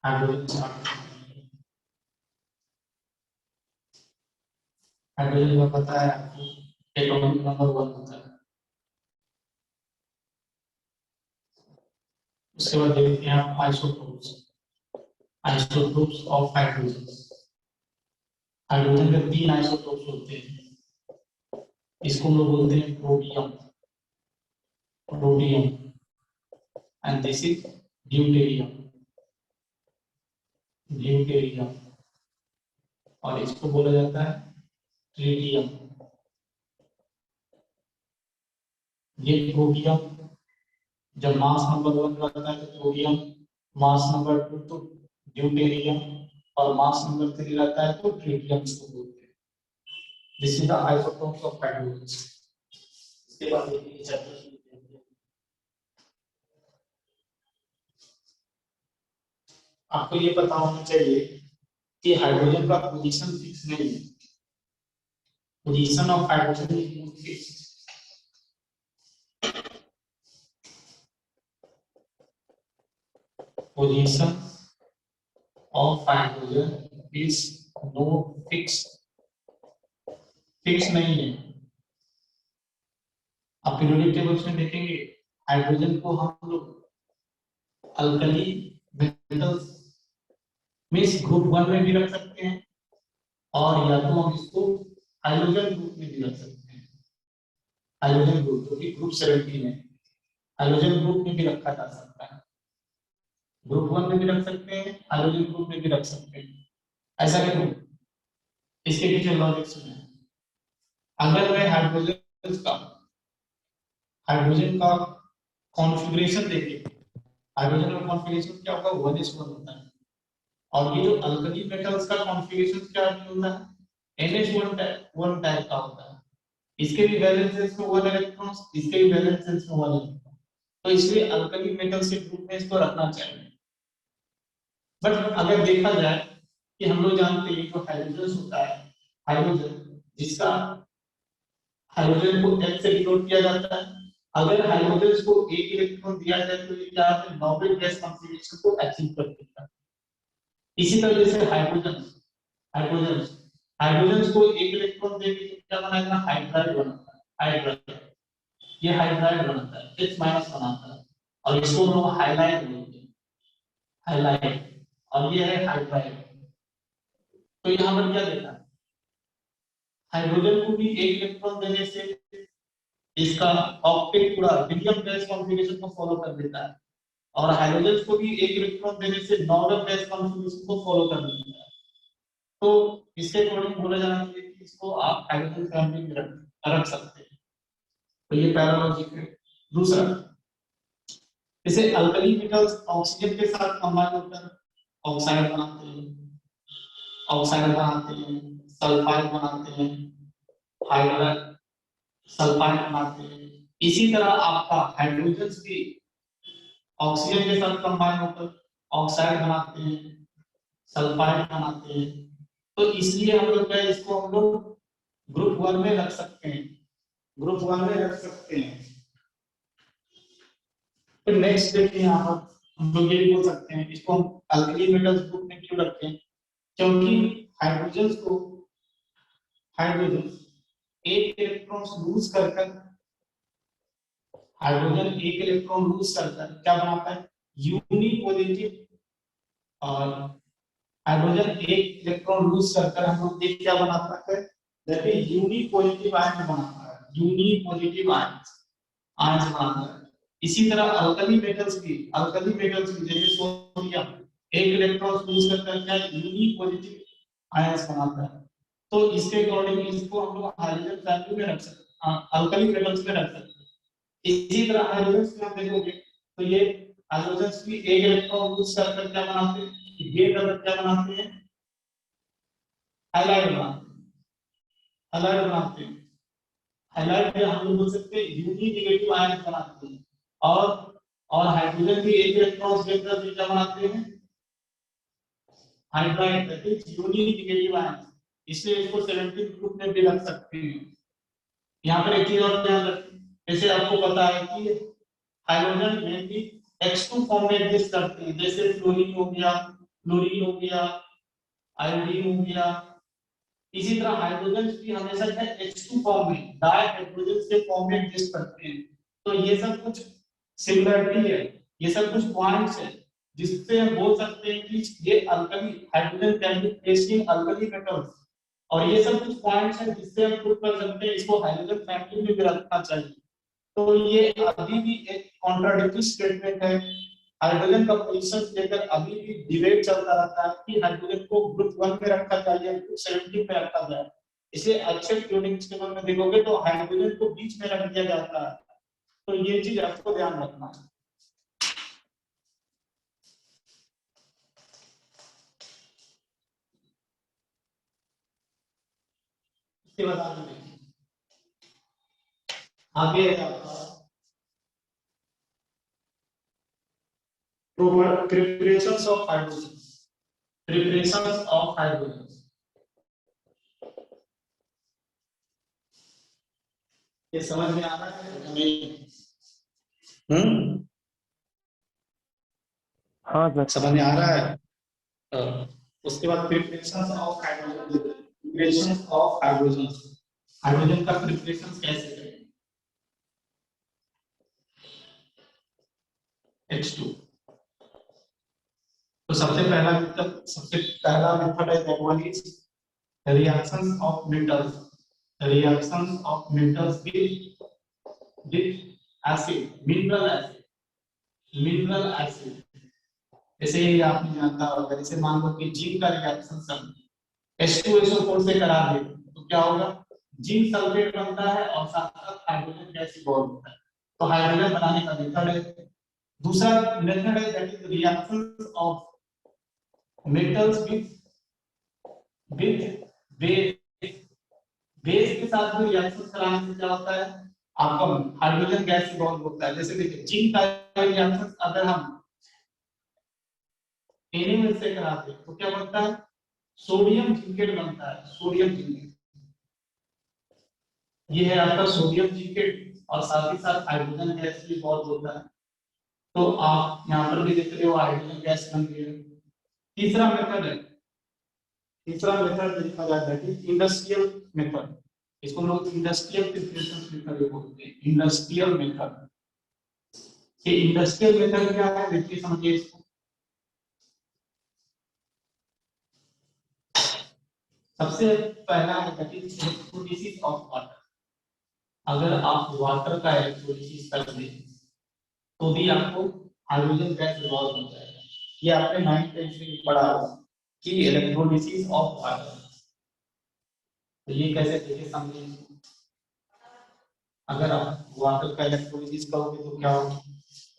Hydrogen hydrogen का पता है आपको एटॉमिक नंबर 1 होता है। उसके बाद देखते हैं आप isotopes. Isotopes of hydrogen. Hydrogen के 3 आइसोटोप्स होते हैं। इसको हम लोग बोलते हैं protium, protium, and this is deuterium, deuterium, और इसको बोला जाता है ट्रिटियम। ये प्रोटियम जब मास नंबर 1 रहता है तो प्रोटियम, मास नंबर 2 तो ड्यूटेरियम, और मास नंबर 3 रहता है तो ट्रिटियम इसको बोलते हैं। This is the isotopes of hydrogen. इसके बाद देखिए चैप्टर आपको ये पता होना चाहिए कि हाइड्रोजन का पोजीशन फिक्स नहीं है। Position of hydrogen is not fix. Position of hydrogen is not fix, fix नहीं है। आप पीरियोडिक टेबल्स में देखेंगे हाइड्रोजन को हम लोग अल्कली मेटल्स मींस ग्रुप 1 में भी रख सकते हैं, और या तो हम इसको हाइड्रोजन ग्रुप में भी रख सकते हैं। हाइड्रोजन ग्रुप जो कि ग्रुप 17 है, हाइड्रोजन ग्रुप में भी रखा जा सकता है। ग्रुप 1 में भी रख सकते हैं, हाइड्रोजन ग्रुप में भी रख सकते हैं। ऐसा क्यों? इसके पीछे लॉजिक सुने। अगर मैं हाइड्रोजन का कॉन्फ़िगरेशन देखिए, हाइड्रोजन का कॉन्फ़िगरेशन क्या होगा? 1s1 होता है। और ये जो अल्कली मेटल्स का कॉन्फ़िगरेशन क्या होता है? NH1 टाइप का होता है। इसके भी वैलेंस शेल्स में 1 इलेक्ट्रॉन्स, इसके भी वैलेंस शेल्स में 1 इलेक्ट्रॉन। तो इसलिए अल्कली मेटल्स के ग्रुप में इसको रखना चाहिए। बट अगर देखा जाए कि हम लोग जानते हैं जो हाइड्रोजन होता है, हाइड्रोजन जिसका हाइड्रोजन को H से डिनोट किया जाता है, अगर हाइड्रोजन को एक इलेक्ट्रॉन दिया जाए तो ये क्या है? नोबेल गैस कॉन्फ़िगरेशन को अचीव कर देता है। इसी तरह से हाइड्रोजन हाइड्रोजन हाइड्रोजन को एक इलेक्ट्रॉन देके क्या बनाएगा? हाइड्राइड बनाता है। हाइड्राइड, ये हाइड्राइड बनाता है, H माइनस बनाता है, और इसको हम लोग हाइलाइट बोलते हैं, हाइलाइट। और ये है हाइड्राइड। तो यहाँ पर क्या देखा है? हाइड्रोजन को भी एक इलेक्ट्रॉन देने से इसका ऑक्टेट पूरा विलियम गैस कॉन्फ़िगरेशन को फॉलो कर देता है, और हाइड्रोजन को भी एक इलेक्ट्रॉन देने से नॉर्मल गैस कॉन्फ़िगरेशन को फॉलो कर देता है। तो इसके अकॉर्डिंग बोला जाना चाहिए कि इसको आप हाइड्रोजन फैमिली में रख सकते हैं। तो ये पहला लॉजिक है। दूसरा, जैसे अल्कली मेटल्स ऑक्सीजन के साथ कंबाइन होकर ऑक्साइड बनाते हैं, सल्फाइड बनाते हैं, हाइड्राइड सल्फाइड बनाते हैं। इसी तरह आपका हाइड्रोजन भी ऑक्सीजन के साथ कंबाइन होकर ऑक्साइड बनाते हैं, सल्फाइड बनाते हैं। तो इसलिए हम लोग क्या इसको हम लोग ग्रुप 1 में रख सकते हैं, ग्रुप 1 में रख सकते हैं। फिर नेक्स्ट देखिए यहाँ पर हम लोग ये बोल सकते हैं इसको हम अल्कली मेटल्स ग्रुप में क्यों रखते हैं? क्योंकि हाइड्रोजन एक इलेक्ट्रॉन लूज कर हाइड्रोजन एक इलेक्ट्रॉन लूज कर क्या बनाता है? यूनिपॉजिटिव। और हाइड्रोजन एक इलेक्ट्रॉन लूज कर हम लोग देख क्या बनाता है? देखिए यूनिपॉजिटिव आयन बनाता है, यूनिपॉजिटिव आयन बनाता है। इसी तरह अल्कली मेटल्स भी जैसे सोडियम एक इलेक्ट्रॉन लूज करता है क्या? यूनिपॉजिटिव आयंस बनाता है। तो इसके अकॉर्डिंग इसको हम लोग हाइड्रोजन फैमिली में रख सकते हैं, अल्कली मेटल्स में रख सकते हैं। इसी तरह हाइड्रोजन में आप देखोगे तो ये हाइड्रोजन भी एक इलेक्ट्रॉन लूज कर क्या बनाते हैं? ये क्या बनाते हैं? हाइलाइट बनाते हैं, हाइलाइट बनाते हैं। हाइलाइट में हम लोग बोल सकते हैं यूनी नेगेटिव आयन बनाते हैं। और हाइड्रोजन भी एक इलेक्ट्रॉन लेकर क्या बनाते हैं? Hydride, that is uni negative ion. इसलिए इसको 17 ग्रुप में भी रख सकते हैं। यहाँ पर एक चीज और ध्यान रखें, जैसे आपको पता है कि हाइड्रोजन मेनली H2 फॉर्म में एग्जिस्ट करते हैं, जैसे फ्लोरीन हो गया, क्लोरीन हो गया, आयोडीन हो गया। इसी तरह हाइड्रोजन भी हमेशा H2 फॉर्म में, डाई हाइड्रोजन के फॉर्म में एग्जिस्ट करते हैं। तो ये सब कुछ सिमिलरिटी है, ये सब कुछ पॉइंट्स है जिससे हम बोल सकते हैं कि ये alkali hydrogen can be placed in alkali metals. और ये सब कुछ पॉइंट्स हैं जिससे हम प्रूव कर सकते हैं इसको हाइड्रोजन फैमिली में भी रखना चाहिए। तो ये अभी भी एक कॉन्ट्राडिक्टरी स्टेटमेंट है। हाइड्रोजन का पोजीशन लेकर अभी भी डिबेट चलता रहता है कि हाइड्रोजन को ग्रुप 1 में रखा जाए, ग्रुप 17 में रखा जाए। इसे अच्छे पीरियोडिक टेबल में देखोगे तो हाइड्रोजन को बीच में रख दिया जाता है। तो ये चीज आपको ध्यान रखना है। इसके बाद आगे preparations of hydrogen, preparations of hydrogen। ये समझ में आ रहा है नहीं? हाँ सर, समझ में आ रहा है। उसके बाद preparations of hydrogen, preparations of hydrogen, hydrogen का प्रिपरेशन कैसे करें। H2। तो सबसे पहला मेथड है that one is reactions of metals, reactions of metals with acid, mineral acid। जैसे ये आपने जानता होगा, जैसे मान लो कि जिंक का रिएक्शन सब H2SO4 से करा दे तो क्या होगा, जिंक सल्फेट बनता है और साथ साथ हाइड्रोजन गैस इवॉल्व होता है। तो हाइड्रोजन बनाने का मेथड है। दूसरा मेथड है that is reactions of metals with base. Base के साथ भी रिएक्शन कराने से क्या होता है, आपका हाइड्रोजन गैस इवॉल्व होता है। जैसे देखिए जिंक का रिएक्शन अगर हम Na से कराते हैं तो क्या बनता है, सोडियम जिंकेट बनता है, सोडियम जिंकेट। ये है आपका सोडियम जिंकेट और साथ ही साथ हाइड्रोजन गैस भी बहुत होता है। तो आप यहाँ पर भी देख रहे हो हाइड्रोजन गैस बन गई है। तीसरा मेथड है, तीसरा मेथड देखा जाता है कि इंडस्ट्रियल मेथड। इसको लोग इंडस्ट्रियल प्रिपरेशन मेथड भी बोलते हैं, इंडस्ट्रियल मेथड। ये इंडस्ट्रियल मेथड क्या है, देखिए समझिए इसको। सबसे पहला है that is electrolysis of water. अगर आप वाटर का इलेक्ट्रोलिसिस कर दें तो भी आपको हाइड्रोजन गैस इवॉल्व हो जाएगा। ये आपने 9th टेंथ में पढ़ा होगा कि इलेक्ट्रोलिसिस ऑफ वाटर। तो ये कैसे देखिए समझिए। अगर आप वाटर का इलेक्ट्रोलिसिस करोगे तो क्या होगा,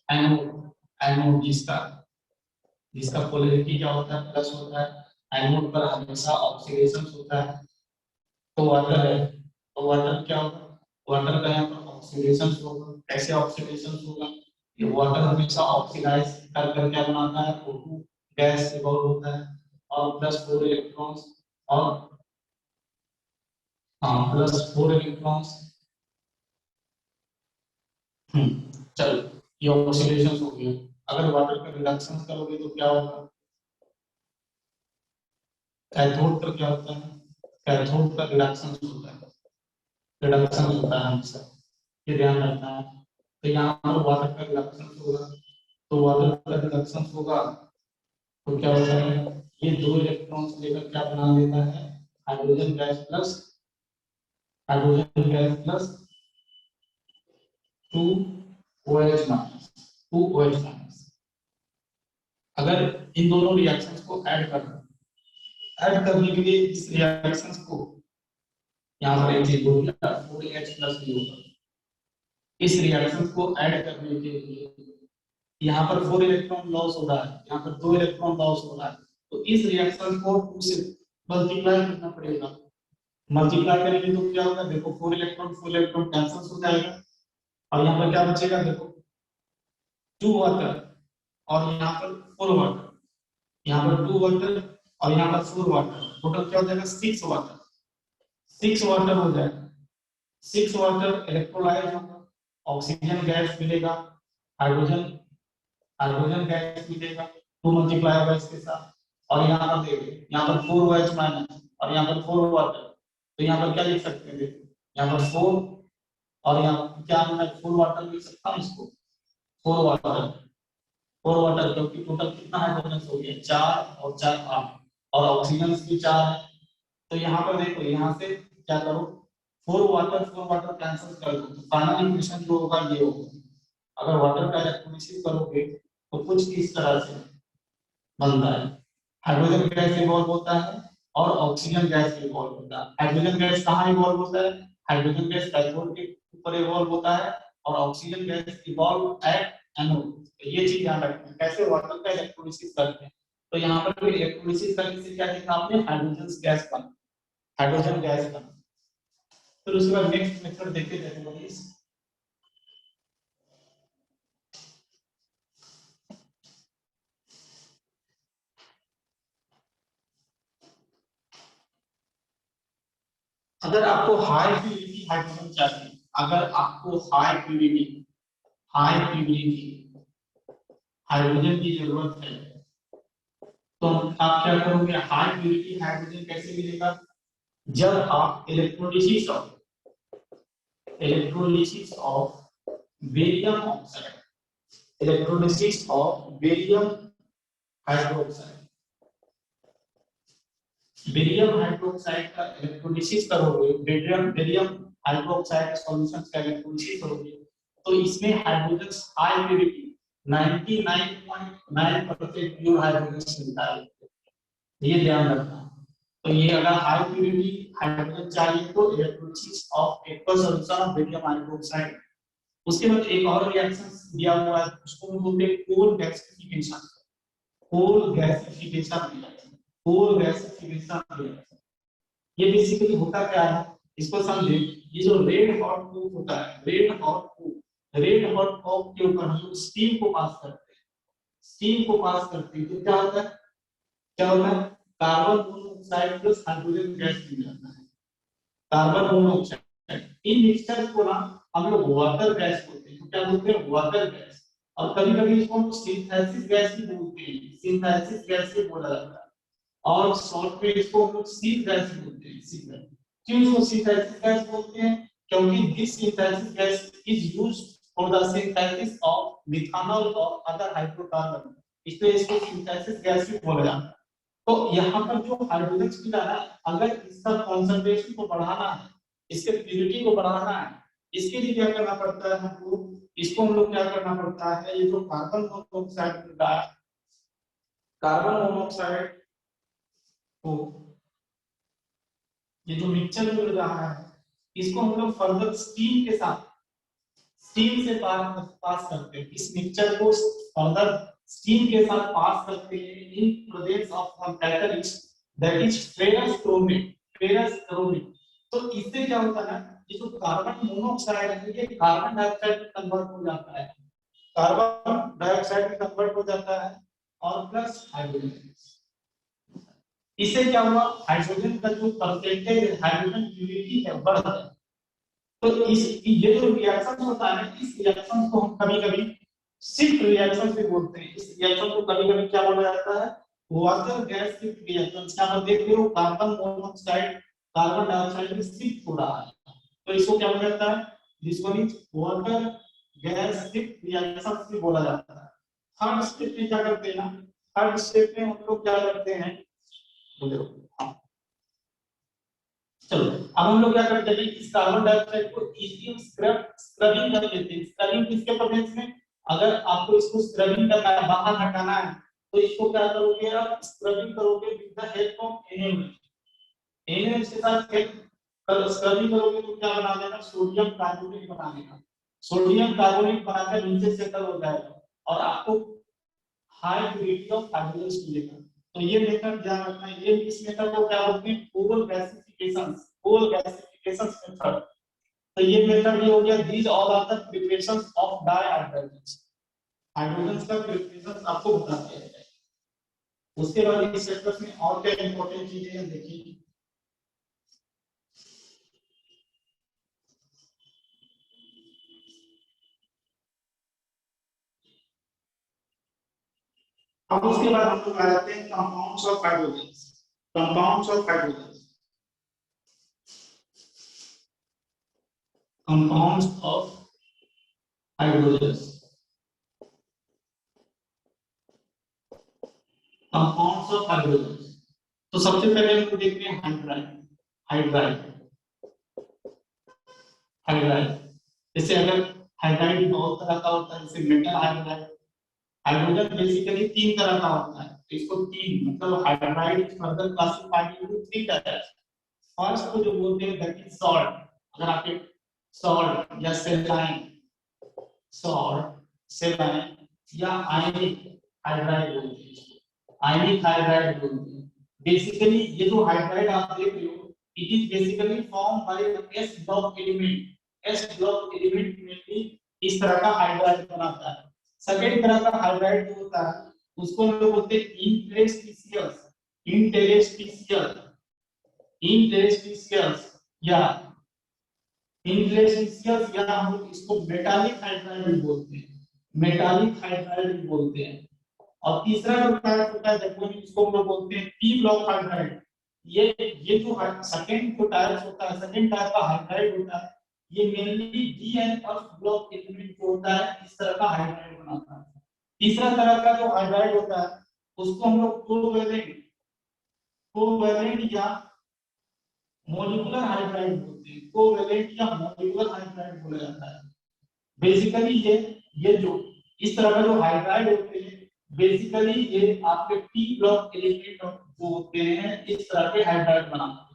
एनोड, एनोड जिसका पोलैरिटी क्या होता है, प्लस होता है। एनोड पर हमेशा ऑक्सीडेशन होता है। तो वाटर है, तो वाटर क्या होगा, वाटर का यहाँ पर ऑक्सीडेशन होगा। कैसे ऑक्सीडेशन होगा, ये वाटर हमेशा ऑक्सीडाइज कर क्या बनाता है, O2 गैस इवॉल्व होता है और प्लस 4 इलेक्ट्रॉन्स और प्लस 4 इलेक्ट्रॉन्स। चलो ये ऑक्सीडेशन हो गया। अगर वाटर का रिडक्शन करोगे तो क्या होगा, कैथोड पर क्या होता है, कैथोड का रिडक्शन होता है, रिडक्शन होता है हमेशा, ये ध्यान रखना है। तो यहाँ पर वाटर का रिडक्शन होगा, तो वाटर का रिडक्शन होगा तो क्या होता है, ये दो इलेक्ट्रॉन्स लेकर क्या बना देता है, hydrogen gas plus, hydrogen gas plus 2OH minus, 2OH minus. अगर इन दोनों रिएक्शंस को ऐड करने के लिए इस रिएक्शंस को यहाँ पर एक चीज बोल दिया, 4H प्लस भी होगा। इस रिएक्शन को ऐड करने के लिए यहाँ पर 4 इलेक्ट्रॉन लॉस हो रहा है, यहाँ पर 2 इलेक्ट्रॉन लॉस हो रहा है। तो इस रिएक्शन को 2 से मल्टीप्लाई करना पड़ेगा। मल्टीप्लाई करेंगे तो क्या होगा, देखो 4 इलेक्ट्रॉन कैंसिल हो जाएगा और यहाँ पर क्या बचेगा, देखो 2 वाटर और यहाँ पर 4 वाटर, यहाँ पर 2 वाटर और यहाँ पर 4 वाटर, टोटल क्या हो जाएगा 6 वाटर, 6 वाटर हो जाएगा। 6 वाटर इलेक्ट्रोलाइज होगा, ऑक्सीजन गैस मिलेगा, हाइड्रोजन गैस मिलेगा, 2 मल्टीप्लाई होगा इसके साथ और यहाँ पर देखो, यहाँ पर 4OH माइनस और यहाँ पर 4 वाटर, तो यहाँ पर क्या लिख सकते हैं, देखो यहाँ पर 4 और यहाँ क्या मैं 4 वाटर लिख सकता हूँ इसको, 4 वाटर, 4 वाटर, क्योंकि टोटल कितना हाइड्रोजन हो गया 4 और 4 8 और ऑक्सीजन भी 4 है। तो यहाँ पर देखो, यहाँ से क्या करो, 4 वाटर कैंसिल कर दो, तो फाइनल इक्वेशन जो होगा ये होगा। अगर वाटर का इलेक्ट्रोलिसिस करोगे तो कुछ इस तरह से बनता है, हाइड्रोजन गैस इवॉल्व होता है और ऑक्सीजन गैस इवॉल्व होता है। हाइड्रोजन गैस कहाँ इवॉल्व होता है, हाइड्रोजन गैस कैथोड के ऊपर इवॉल्व होता है और oxygen gas evolve at anode. तो ये चीज ध्यान रखना, कैसे वाटर का इलेक्ट्रोलिसिस करते हैं। तो यहाँ पर भी इलेक्ट्रोलिसिस करने से क्या देखा आपने, हाइड्रोजन गैस बना, हाइड्रोजन गैस बना। फिर उसके बाद नेक्स्ट मेथड देखते हैं। अगर आपको हाई प्यूरिटी हाइड्रोजन चाहिए, अगर आपको हाई प्यूरिटी हाइड्रोजन की जरूरत है, तो आप क्या करोगे, हाई प्यूरिटी हाइड्रोजन कैसे मिलेगा, जब आप electrolysis of barium oxide, electrolysis of barium hydroxide, barium hydroxide का इलेक्ट्रोलिसिस करोगे, बेरियम बेरियम हाइड्रोक्साइड सॉल्यूशन का इलेक्ट्रोलिसिस करोगे, तो इसमें hydrogen high purity 99.9% pure hydrogen मिलता है, ये ध्यान रखना। तो ये अगर हाई प्यूरिटी हाइड्रोजन चाहिए तो electrolysis of aqueous solution of barium hydroxide. उसके बाद एक और रिएक्शन दिया हुआ है, उसको हम बोलते हैं coal gasification, coal gasification reaction, coal gasification reaction. ये बेसिकली होता क्या है, इसको समझे। ये जो रेड हॉट कूप होता है, रेड हॉट कूप, रेड हॉट कूप के ऊपर हम लोग स्टीम को पास करते हैं, स्टीम को पास करते हैं तो क्या होता है, क्या होता है, carbon monoxide plus hydrogen gas मिल जाता है, कार्बन मोनोऑक्साइड। इन मिक्सचर को ना हम लोग वाटर गैस बोलते हैं, क्या बोलते हैं, वाटर गैस। और कभी कभी इसको हम सिंथेसिस गैस भी बोलते हैं, सिंथेसिस गैस भी बोला जाता है। और शॉर्ट में इसको हम लोग सी गैस बोलते हैं, सी गैस। क्यों इसको सिंथेसिस गैस बोलते हैं, क्योंकि this synthesis gas is used for the synthesis of methanol और अदर हाइड्रोकार्बन, इसलिए इसको सिंथेसिस गैस भी बोला जाता है। तो यहाँ पर जो हाइड्रोजन मिला है, अगर इसका कॉन्सेंट्रेशन को बढ़ाना है, इसके प्यूरिटी को बढ़ाना है, इसके लिए क्या करना पड़ता है हमको, इसको हम लोग क्या करना पड़ता है, ये जो कार्बन मोनोऑक्साइड मिल रहा है, कार्बन मोनोऑक्साइड को, ये जो मिक्सचर मिल रहा है, इसको हम लोग फर्दर स्टीम के साथ, स्टीम से पास करते हैं, इस मिक्सचर को फर्दर स्टीम के साथ पास करते हैं in presence of some catalyst that is ferrous chromic, ferrous chromic. तो इससे क्या होता है ना, ये जो कार्बन मोनोऑक्साइड है ये कार्बन डाइऑक्साइड में कन्वर्ट हो जाता है, कार्बन डाइऑक्साइड में कन्वर्ट हो जाता है और प्लस हाइड्रोजन। इससे क्या हुआ, हाइड्रोजन का जो परसेंटेज हाइड्रोजन प्यूरिटी है बढ़ गया। तो इस ये जो रिएक्शन होता है ना, इस रिएक्शन को हम कभी-कभी शिफ्ट रिएक्शन भी बोलते हैं। इस रिएक्शन को कभी-कभी क्या बोला जाता है, वाटर गैस शिफ्ट रिएक्शन। यहाँ पर देख रहे हो कार्बन मोनोऑक्साइड कार्बन डाइऑक्साइड में शिफ्ट हो रहा है, तो इसको क्या बोला जाता है, this one is water gas shift reaction भी बोला जाता है। थर्ड स्टेप में क्या करते हैं ना, थर्ड स्टेप में हम लोग क्या करते हैं, चलो अब हम लोग क्या करते हैं, इस कार्बन डाइऑक्साइड को इजी स्क्रबिंग कर लेते हैं। स्क्रबिंग किसके प्रेजेंस में, अगर आपको इसको स्क्रबिंग करना है, बाहर हटाना है, तो इसको क्या करोगे आप, स्क्रबिंग करोगे with the help of NaOH। NaOH के साथ स्क्रबिंग करोगे तो क्या बना देगा, सोडियम कार्बोनेट बना देगा। सोडियम कार्बोनेट बनाकर नीचे सेटल हो जाएगा और आपको हाई प्यूरिटी ऑफ हाइड्रोजन मिलेगा। तो ये मेथड ध्यान रखना है, ये इस मेथड को क्या बोलते हैं, coal gasification, coal gasification method. तो ये मेथड ये हो गया, these all are the preparations of dihydrogen, hydrogen का प्रिपरेशन आपको बताते हैं। उसके बाद इस चैप्टर में और क्या इंपॉर्टेंट चीजें हैं देखिए। अब उसके बाद हम लोग आ जाते हैं compounds of hydrogen. Compounds of hydrogen, compounds of hydrogen, compounds of hydrogen. तो सबसे पहले हम लोग देखते हैं हाइड्राइड। हाइड्राइड, हाइड्राइड जैसे अगर हाइड्राइड बहुत तरह का होता है, जैसे मेटल हाइड्राइड। हाइड्रोजन बेसिकली तीन तरह का होता है, तो इसको तीन मतलब hydride further classified into three types. First को जो बोलते हैं दैट इज सॉल्ट। अगर आप एक सॉल्ट या सेलाइन, सॉल्ट, सेलाइन या आयनिक हाइड्राइड बोलते हैं, आयनिक हाइड्राइड बोलते हैं। बेसिकली ये जो हाइड्राइड आप देख रहे हो, it is basically form by S block element. S block element mainly इस तरह का हाइड्राइड बनाता है। सेकंड तरह का हाइड्राइड जो होता है उसको हम लोग बोलते हैं इंटरेस्टिशियस। इंटरेस्टिशियस, इंटरेस्टिशियस या इंटरेस्टिशियस या हम लोग इसको मेटालिक हाइड्राइड भी बोलते हैं, मेटालिक हाइड्राइड भी बोलते हैं। और तीसरा जो टाइप होता है देखो इसको हम लोग बोलते हैं पी ब्लॉक हाइड्राइड। ये जो सेकंड जो टाइप होता है, सेकंड टाइप का हाइड्राइड होता है, ये mainly D and F block element जो होता है इस तरह का हाइड्राइड बनाता है। तीसरा तरह का जो हाइड्राइड होता है उसको हम लोग कोवैलेंट, कोवैलेंट या मॉलिक्यूलर हाइड्राइड बोलते हैं। कोवैलेंट या मॉलिक्यूलर हाइड्राइड बोला जाता है। बेसिकली ये जो इस तरह का जो हाइड्राइड होते हैं, बेसिकली ये आपके पी ब्लॉक एलिमेंट जो होते हैं इस तरह के हाइड्राइड बनाते हैं।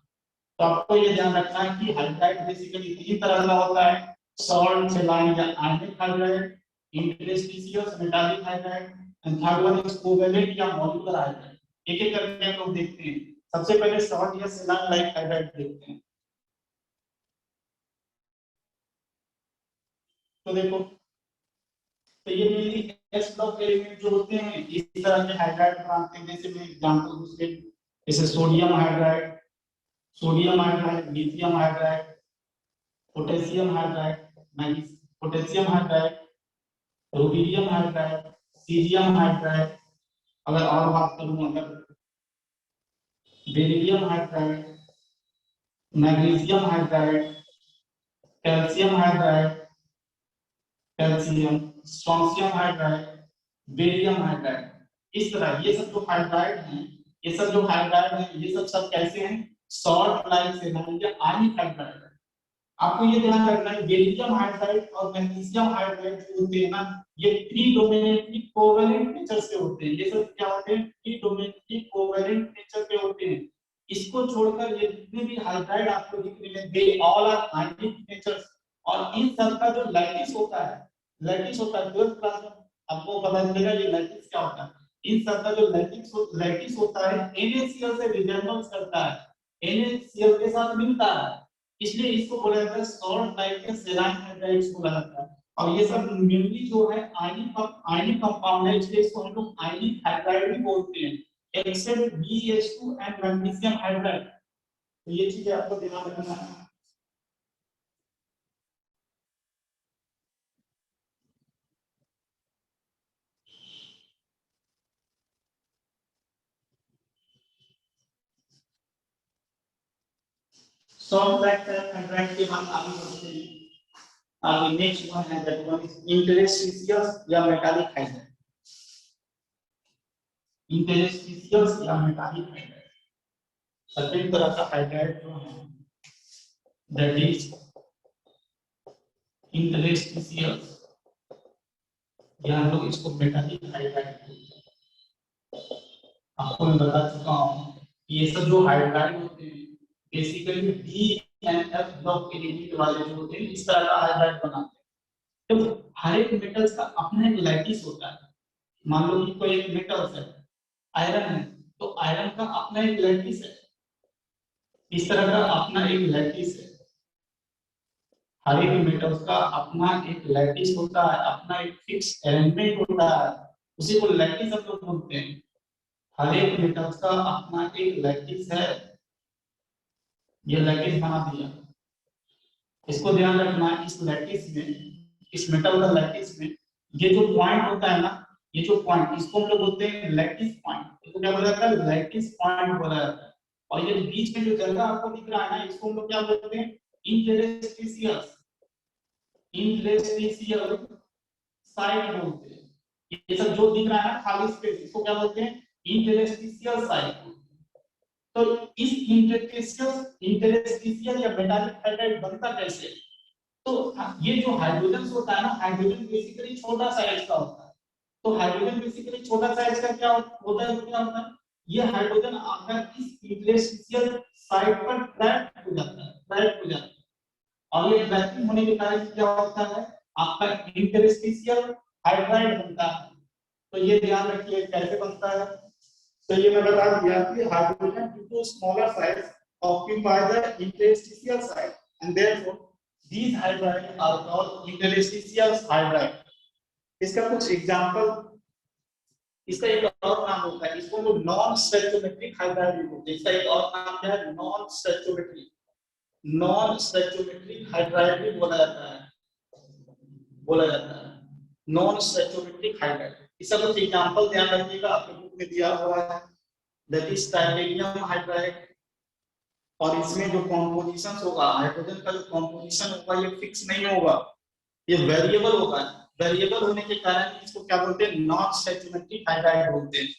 तो आपको ये ध्यान रखना है कि हाइड्राइड बेसिकली तीन तरह का होता है, सॉल्ट, सेलाइन या ionic hydride, interstitial metallic hydride, and third one is covalent या मॉलिक्यूलर हाइड्राइड। एक एक करके हम लोग देखते हैं। सबसे पहले सॉल्ट या सेलाइन लाइक हाइड्राइड देखते हैं। तो देखो, तो ये मेनली एस ब्लॉक एलिमेंट जो होते हैं इस तरह के हाइड्राइड बनाते हैं। जैसे मैं एग्जांपल दूसरे, जैसे sodium hydride, sodium hydride, lithium hydride, potassium hydride, potassium hydride, rubidium hydride, cerium hydride. अगर और बात करूं, अगर beryllium hydride, magnesium hydride, calcium hydride, calcium, strontium hydride, barium hydride. इस तरह ये सब जो हाइड्राइड हैं, ये सब जो हाइड्राइड हैं, ये सब कैसे हैं? सॉल्ट लाइक सेलाइन या आयनिक हाइड्राइड। आपको ये ध्यान रखना है बेरिलियम हाइड्राइड और मैग्नीशियम हाइड्राइड जो होते हैं ना, ये प्रीडोमिनेंटली कोवैलेंट नेचर से होते हैं। ये सब क्या होते हैं? प्रीडोमिनेंटली कोवैलेंट नेचर के होते हैं। इसको छोड़कर ये जितने भी हाइड्राइड आपको दिख रहे हैं they all are ionic nature. और इन सब का जो लैटिस होता है, लैटिस होता है 12th क्लास में आपको पता चलेगा ये लैटिस क्या होता है। इन सब का जो लैटिस होता है NaCl से रिजेंबल्स करता है, NaCl के साथ मिलता है, इसलिए इसको बोला जाता है सॉल्ट लाइक सेलाइन हाइड्राइड्स बोला जाता है। और ये सब मेनली जो है आयनिक कंपाउंड है, इसलिए इसको हम लोग आयनिक हाइड्राइड भी बोलते हैं, accept BH2 and magnesium hydride. तो ये चीजें आपको ध्यान रखना है। सॉल्ट लाइक हाइड्राइड के बाद आगे बढ़ते हैं। आगे नेक्स्ट वन है दैट वन इज इंटरस्टिशियस या मेटालिक हाइड्राइड। इंटरस्टिशियस या मेटालिक हाइड्राइड सेकंड तरह का हाइड्राइड जो है दैट इज इंटरस्टिशियस, या हम लोग इसको मेटालिक हाइड्राइड बोलते हैं। आपको मैं बता चुका हूँ कि ये सब जो हाइड्राइड होते हैं basically D and F block element वाले जो होते हैं इस तरह का हाइड्राइड बनाते हैं। तो हर एक मेटल्स का अपना एक लैटिस होता है। मान लो कि कोई एक मेटल्स है, आयरन है, तो आयरन का अपना एक लैटिस है, इस तरह का अपना एक लैटिस है। हर एक मेटल्स का अपना एक लैटिस होता है, अपना एक फिक्स अरेंजमेंट होता है, उसी को लैटिस हम लोग बोलते हैं। हर एक मेटल्स का अपना एक लैटिस है, ये लैटिस बना दिया। इसको ध्यान रखना, इस लैटिस में, इस मेटल का लैटिस में ये जो पॉइंट होता है ना, ये जो पॉइंट इसको हम लोग बोलते हैं लैटिस पॉइंट, इसको क्या बोला जाता है? लैटिस पॉइंट बोला जाता है। और ये बीच में जो जगह आपको दिख रहा है ना, इसको हम लोग क्या बोलते हैं? इंटरस्टिशियस, इंटरस्टिशियल साइड बोलते हैं। ये सब जो दिख रहा है ना खाली स्पेस, इसको क्या बोलते हैं? Interstitial side. तो इस इंटरस्टिशियल या मेटालिक हाइड्राइड बनता कैसे? तो ये जो हाइड्रोजन होता है ना, हाइड्रोजन बेसिकली छोटा साइज का होता है। तो हाइड्रोजन बेसिकली छोटा साइज का क्या होता है? क्या होता है? ये हाइड्रोजन आकर इस इंटरस्टिशियल साइड पर ट्रैप हो जाता है, ट्रैप हो जाता है। और ये ट्रैपिंग होने के कारण क्या होता है? आपका इंटरस्टिशियल हाइड्राइड बनता है। तो ये ध्यान रखिए कैसे बनता है। तो ये मैं बता दिया कि hydrogen due to smaller size occupy the interstitial site and therefore these hydrides are called interstitial hydride। इसका कुछ एग्जांपल, इसका एक और नाम होता है, इसको लोग नॉन स्टैचोमेट्रिक हाइड्राइड बोलते हैं। इसका एक और नाम क्या है? Non stoichiometric, non stoichiometric hydride भी बोला जाता है, बोला जाता है नॉन स्टैचोमेट्रिक हाइड्राइड। इसका कुछ एग्जांपल ध्यान रखिएगा, आपके बुक में दिया हुआ है, दैट इज टाइटेनियम हाइड्राइड। और इसमें जो कॉम्पोजिशन होगा, हाइड्रोजन का जो कॉम्पोजिशन होगा ये फिक्स नहीं होगा, ये वेरिएबल होगा। वेरिएबल होने के कारण इसको क्या बोलते हैं? नॉन स्टैचोमेट्रिक हाइड्राइड बोलते हैं।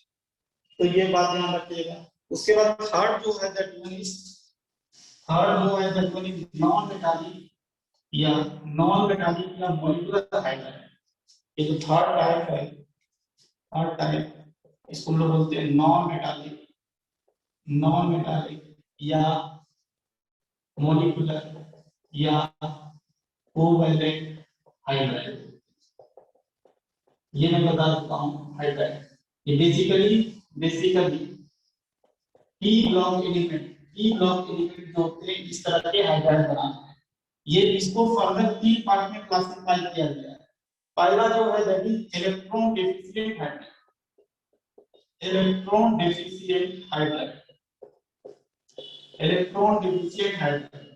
तो ये बात ध्यान रखिएगा। उसके बाद थर्ड जो है दैट वन इज, थर्ड जो है that one is non metallic या नॉन मेटालिक या मॉलिक्यूलर हाइड्राइड। ये जो थर्ड टाइप है, थर्ड टाइप, इसको हम लोग बोलते हैं नॉन मेटालिक, नॉन मेटालिक या मॉलिक्यूलर या कोवैलेंट हाइड्राइड। ये मैं बता देता हूं हाइड्राइड। ये basically p block element, p block element जो होते हैं इस तरह के हाइड्राइड बनाते हैं। ये इसको फर्दर 3 पार्ट में क्लासिफाई किया गया है। पहला जो है that is electron deficient hydride, electron deficient hydride, electron deficient hydride.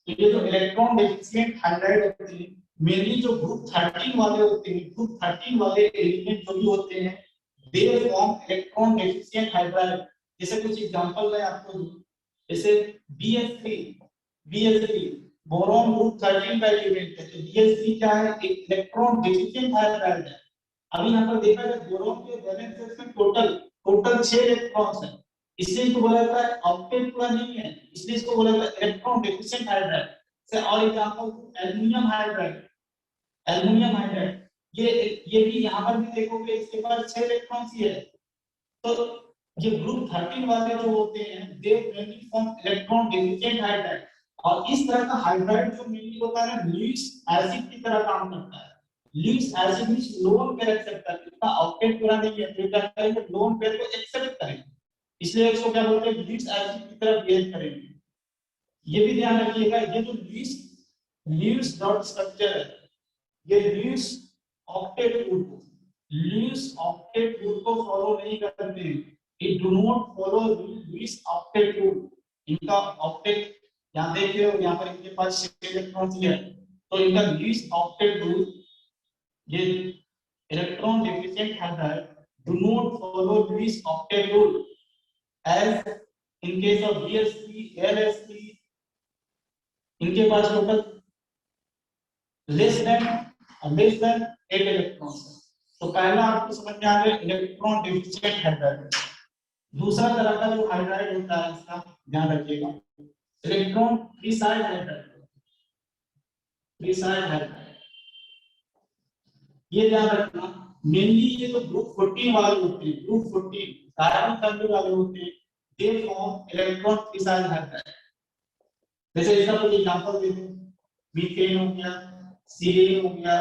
तो ये जो इलेक्ट्रॉन डेफिशिएंट हाइड्राइड होते हैं, मेनली जो ग्रुप 13 वाले होते हैं, ग्रुप 13 वाले एलिमेंट जो भी होते हैं, they form electron deficient hydride. जैसे कुछ एग्जांपल मैं आपको दूं, जैसे BH3, BH3 बोरॉन ग्रुप 13 का एलिमेंट है। तो BH3 क्या है? एक इलेक्ट्रॉन डेफिशिएंट हाइड्राइड है। अभी यहाँ पर देखा जाए बोरॉन के वैलेंस शेल्स में टोटल 6 इलेक्ट्रॉन्स हैं, इसलिए इसको बोला जाता है ऑक्टेट पूरा नहीं है, इसलिए इसको बोला जाता है इलेक्ट्रॉन डेफिशिएंट हाइड्राइड। से और example aluminium hydride, aluminium hydride ये भी यहाँ पर भी देखोगे इसके पास 6 इलेक्ट्रॉन्स ही है। तो ये ग्रुप 13 वाले जो होते हैं दे mainly form electron deficient hydride. और इस तरह का हाइड्राइड जो मेनली होता है ना, लुईस एसिड की तरह काम करता है। लुईस एसिड इस लोन पेयर एक्सेप्ट करता है, इसका ऑक्टेट पूरा नहीं है, तो क्या करेंगे? लोन पेयर को एक्सेप्ट करेंगे, इसलिए इसको क्या बोलते हैं? लुईस एसिड की तरह बिहेव करेंगे। ये भी ध्यान रखिएगा, ये जो लुईस डॉट स्ट्रक्चर है, ये लुईस ऑक्टेट रूल को, लुईस ऑक्टेट रूल को फॉलो नहीं करते हैं। It do not follow Lewis octet rule. इनका ऑक्टेट यहां देखिए, और यहां पर इनके पास 6 इलेक्ट्रॉन्स है, तो इनका लुईस ऑक्टेट रूल, ये electron deficient hydride do not follow Lewis octet rule as in case of BH3, LH3 इनके पास टोटल लेस देन 8 इलेक्ट्रॉन्स है। तो पहला आपको समझ में आ गया इलेक्ट्रॉन डेफिशिएंट हाइड्राइड। दूसरा तरह का जो हाइड्राइड होता है इसका ध्यान रखिएगा, इलेक्ट्रॉन प्रीसाइड हाइड्राइड, प्रीसाइड हाइड्राइड। ये ध्यान रखना, मेनली ये जो ग्रुप 14 वाले होते हैं, ग्रुप 14 कार्बन फैमिली वाले होते हैं, दे फॉर्म इलेक्ट्रॉन प्रीसाइड हाइड्राइड। जैसे इसका कोई एग्जांपल दे दूं, मीथेन हो गया, सीरेन हो गया,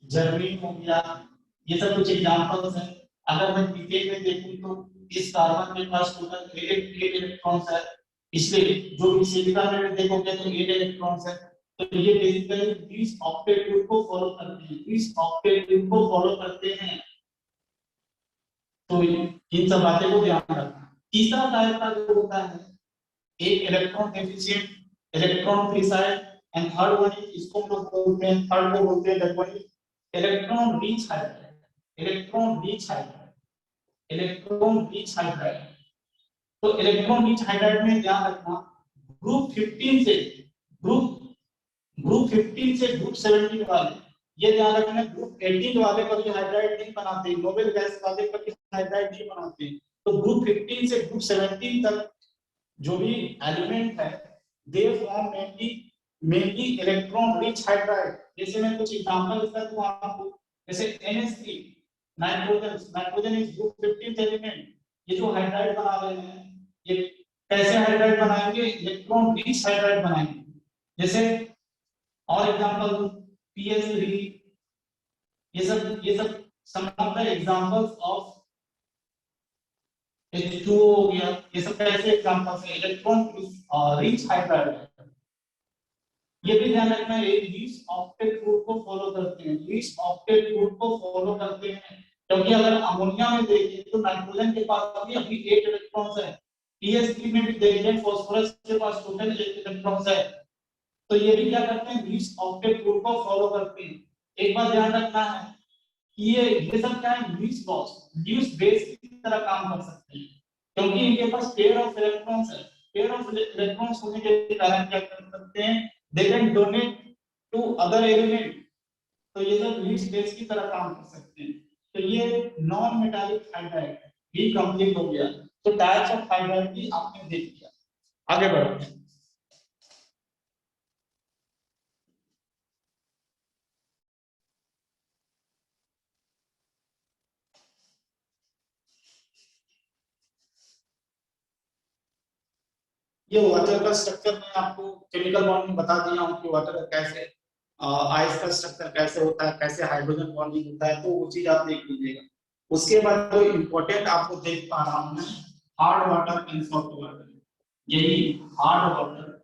जर्मीन हो गया, ये सब कुछ एग्जांपल्स हैं। अगर मैं मीथेन में देखूं तो इस कार्बन के पास टोटल 8 इलेक्ट्रॉन्स है, इसलिए जो भी सिलिकॉन में देखोगे तो 8 इलेक्ट्रॉन्स है। तो ये बेसिकली इस ऑक्टेट रूल को फॉलो करते हैं, इस ऑक्टेट रूल को फॉलो करते हैं। तो इन सब बातें को ध्यान रखना। तीसरा टाइप का जो होता है, एक electron deficient, electron precise, and third one इसको हम लोग बोलते हैं, थर्ड को बोलते हैं electron rich hydride, electron rich hydride, electron rich hydride. तो इलेक्ट्रॉन रिच हाइड्राइड में ध्यान रखना ग्रुप 15 से ग्रुप ग्रुप 15 से ग्रुप 17 वाले, ये ध्यान रखना ग्रुप 18 वाले कभी हाइड्राइड नहीं बनाते, नोबेल गैस वाले कभी हाइड्राइड नहीं बनाते। तो ग्रुप 15 से ग्रुप 17 तक जो भी एलिमेंट है they form mainly electron rich hydride. जैसे मैं कुछ एग्जांपल देता हूं आपको, जैसे NH3 nitrogen, nitrogen is group 15th element. ये जो हाइड्राइड बना रहे हैं ये कैसे हाइड्राइड बनाएंगे, इलेक्ट्रॉन रिच हाइड्राइड बनाएंगे। जैसे और एग्जांपल PS3, ये सब some of the examples of H2O हो गया, ये सब कैसे एग्जांपल्स है इलेक्ट्रॉन रिच हाइड्राइड। ये भी ध्यान रखना है लीस्ट ऑक्टेट रूट को फॉलो करते हैं, लीस्ट ऑक्टेट रूट को फॉलो करते हैं, क्योंकि अगर अमोनिया में देखें तो नाइट्रोजन के पास भी अभी 8 इलेक्ट्रॉन्स है, PS3 में भी देखें फास्फोरस के पास टोटल 8 इलेक्ट्रॉन्स है। तो ये भी क्या करते हैं लीस्ट ऑक्टेट रूट को फॉलो करते हैं। एक बात ध्यान रखना है कि ये सब क्या है लीस्ट बॉक्स, लीस्ट बेस की तरह काम कर सकते हैं, क्योंकि इनके पास पेयर ऑफ इलेक्ट्रॉन्स है। पेयर ऑफ इलेक्ट्रॉन्स होने के कारण क्या कर सकते हैं, they can donate to other element। तो ये सब लीस्ट बेस की तरह काम कर सकते हैं। तो ये नॉन मेटालिक हाइड्राइड भी कंप्लीट हो गया। तो टाइप्स ऑफ हाइड्राइड भी आपने देख लिया। आगे बढ़ते हैं। ये वाटर का स्ट्रक्चर मैं आपको केमिकल बॉन्डिंग बता दिया हूं कि वाटर का कैसे आइस का स्ट्रक्चर कैसे होता है, कैसे हाइड्रोजन बॉन्डिंग होता है, तो वो चीज आप देख लीजिएगा। उसके बाद जो इंपॉर्टेंट आपको देख पा रहा हूं मैं hard water and soft water, यही hard water,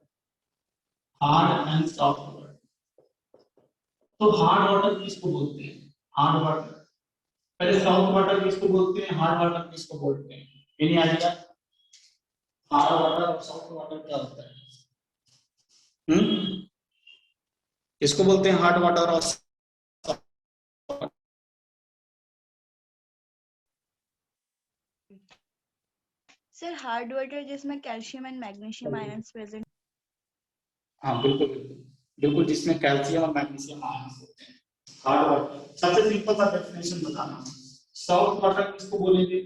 hard and soft water. तो हार्ड वाटर किसको बोलते हैं, हार्ड वाटर। पहले सॉफ्ट वाटर किसको बोलते हैं, हार्ड वाटर किसको बोलते हैं, एनी आइडिया हार्ड वाटर और सॉफ्ट वाटर क्या होता है? किसको बोलते हैं हार्ड वाटर और सर हार्ड वाटर जिसमें calcium and magnesium ions present. हाँ बिल्कुल बिल्कुल बिल्कुल, जिसमें कैल्शियम और मैग्नीशियम आयंस होते हैं हार्ड वाटर। सबसे सिंपल सा डेफिनेशन बताना, सॉफ्ट वाटर किसको बोलेंगे,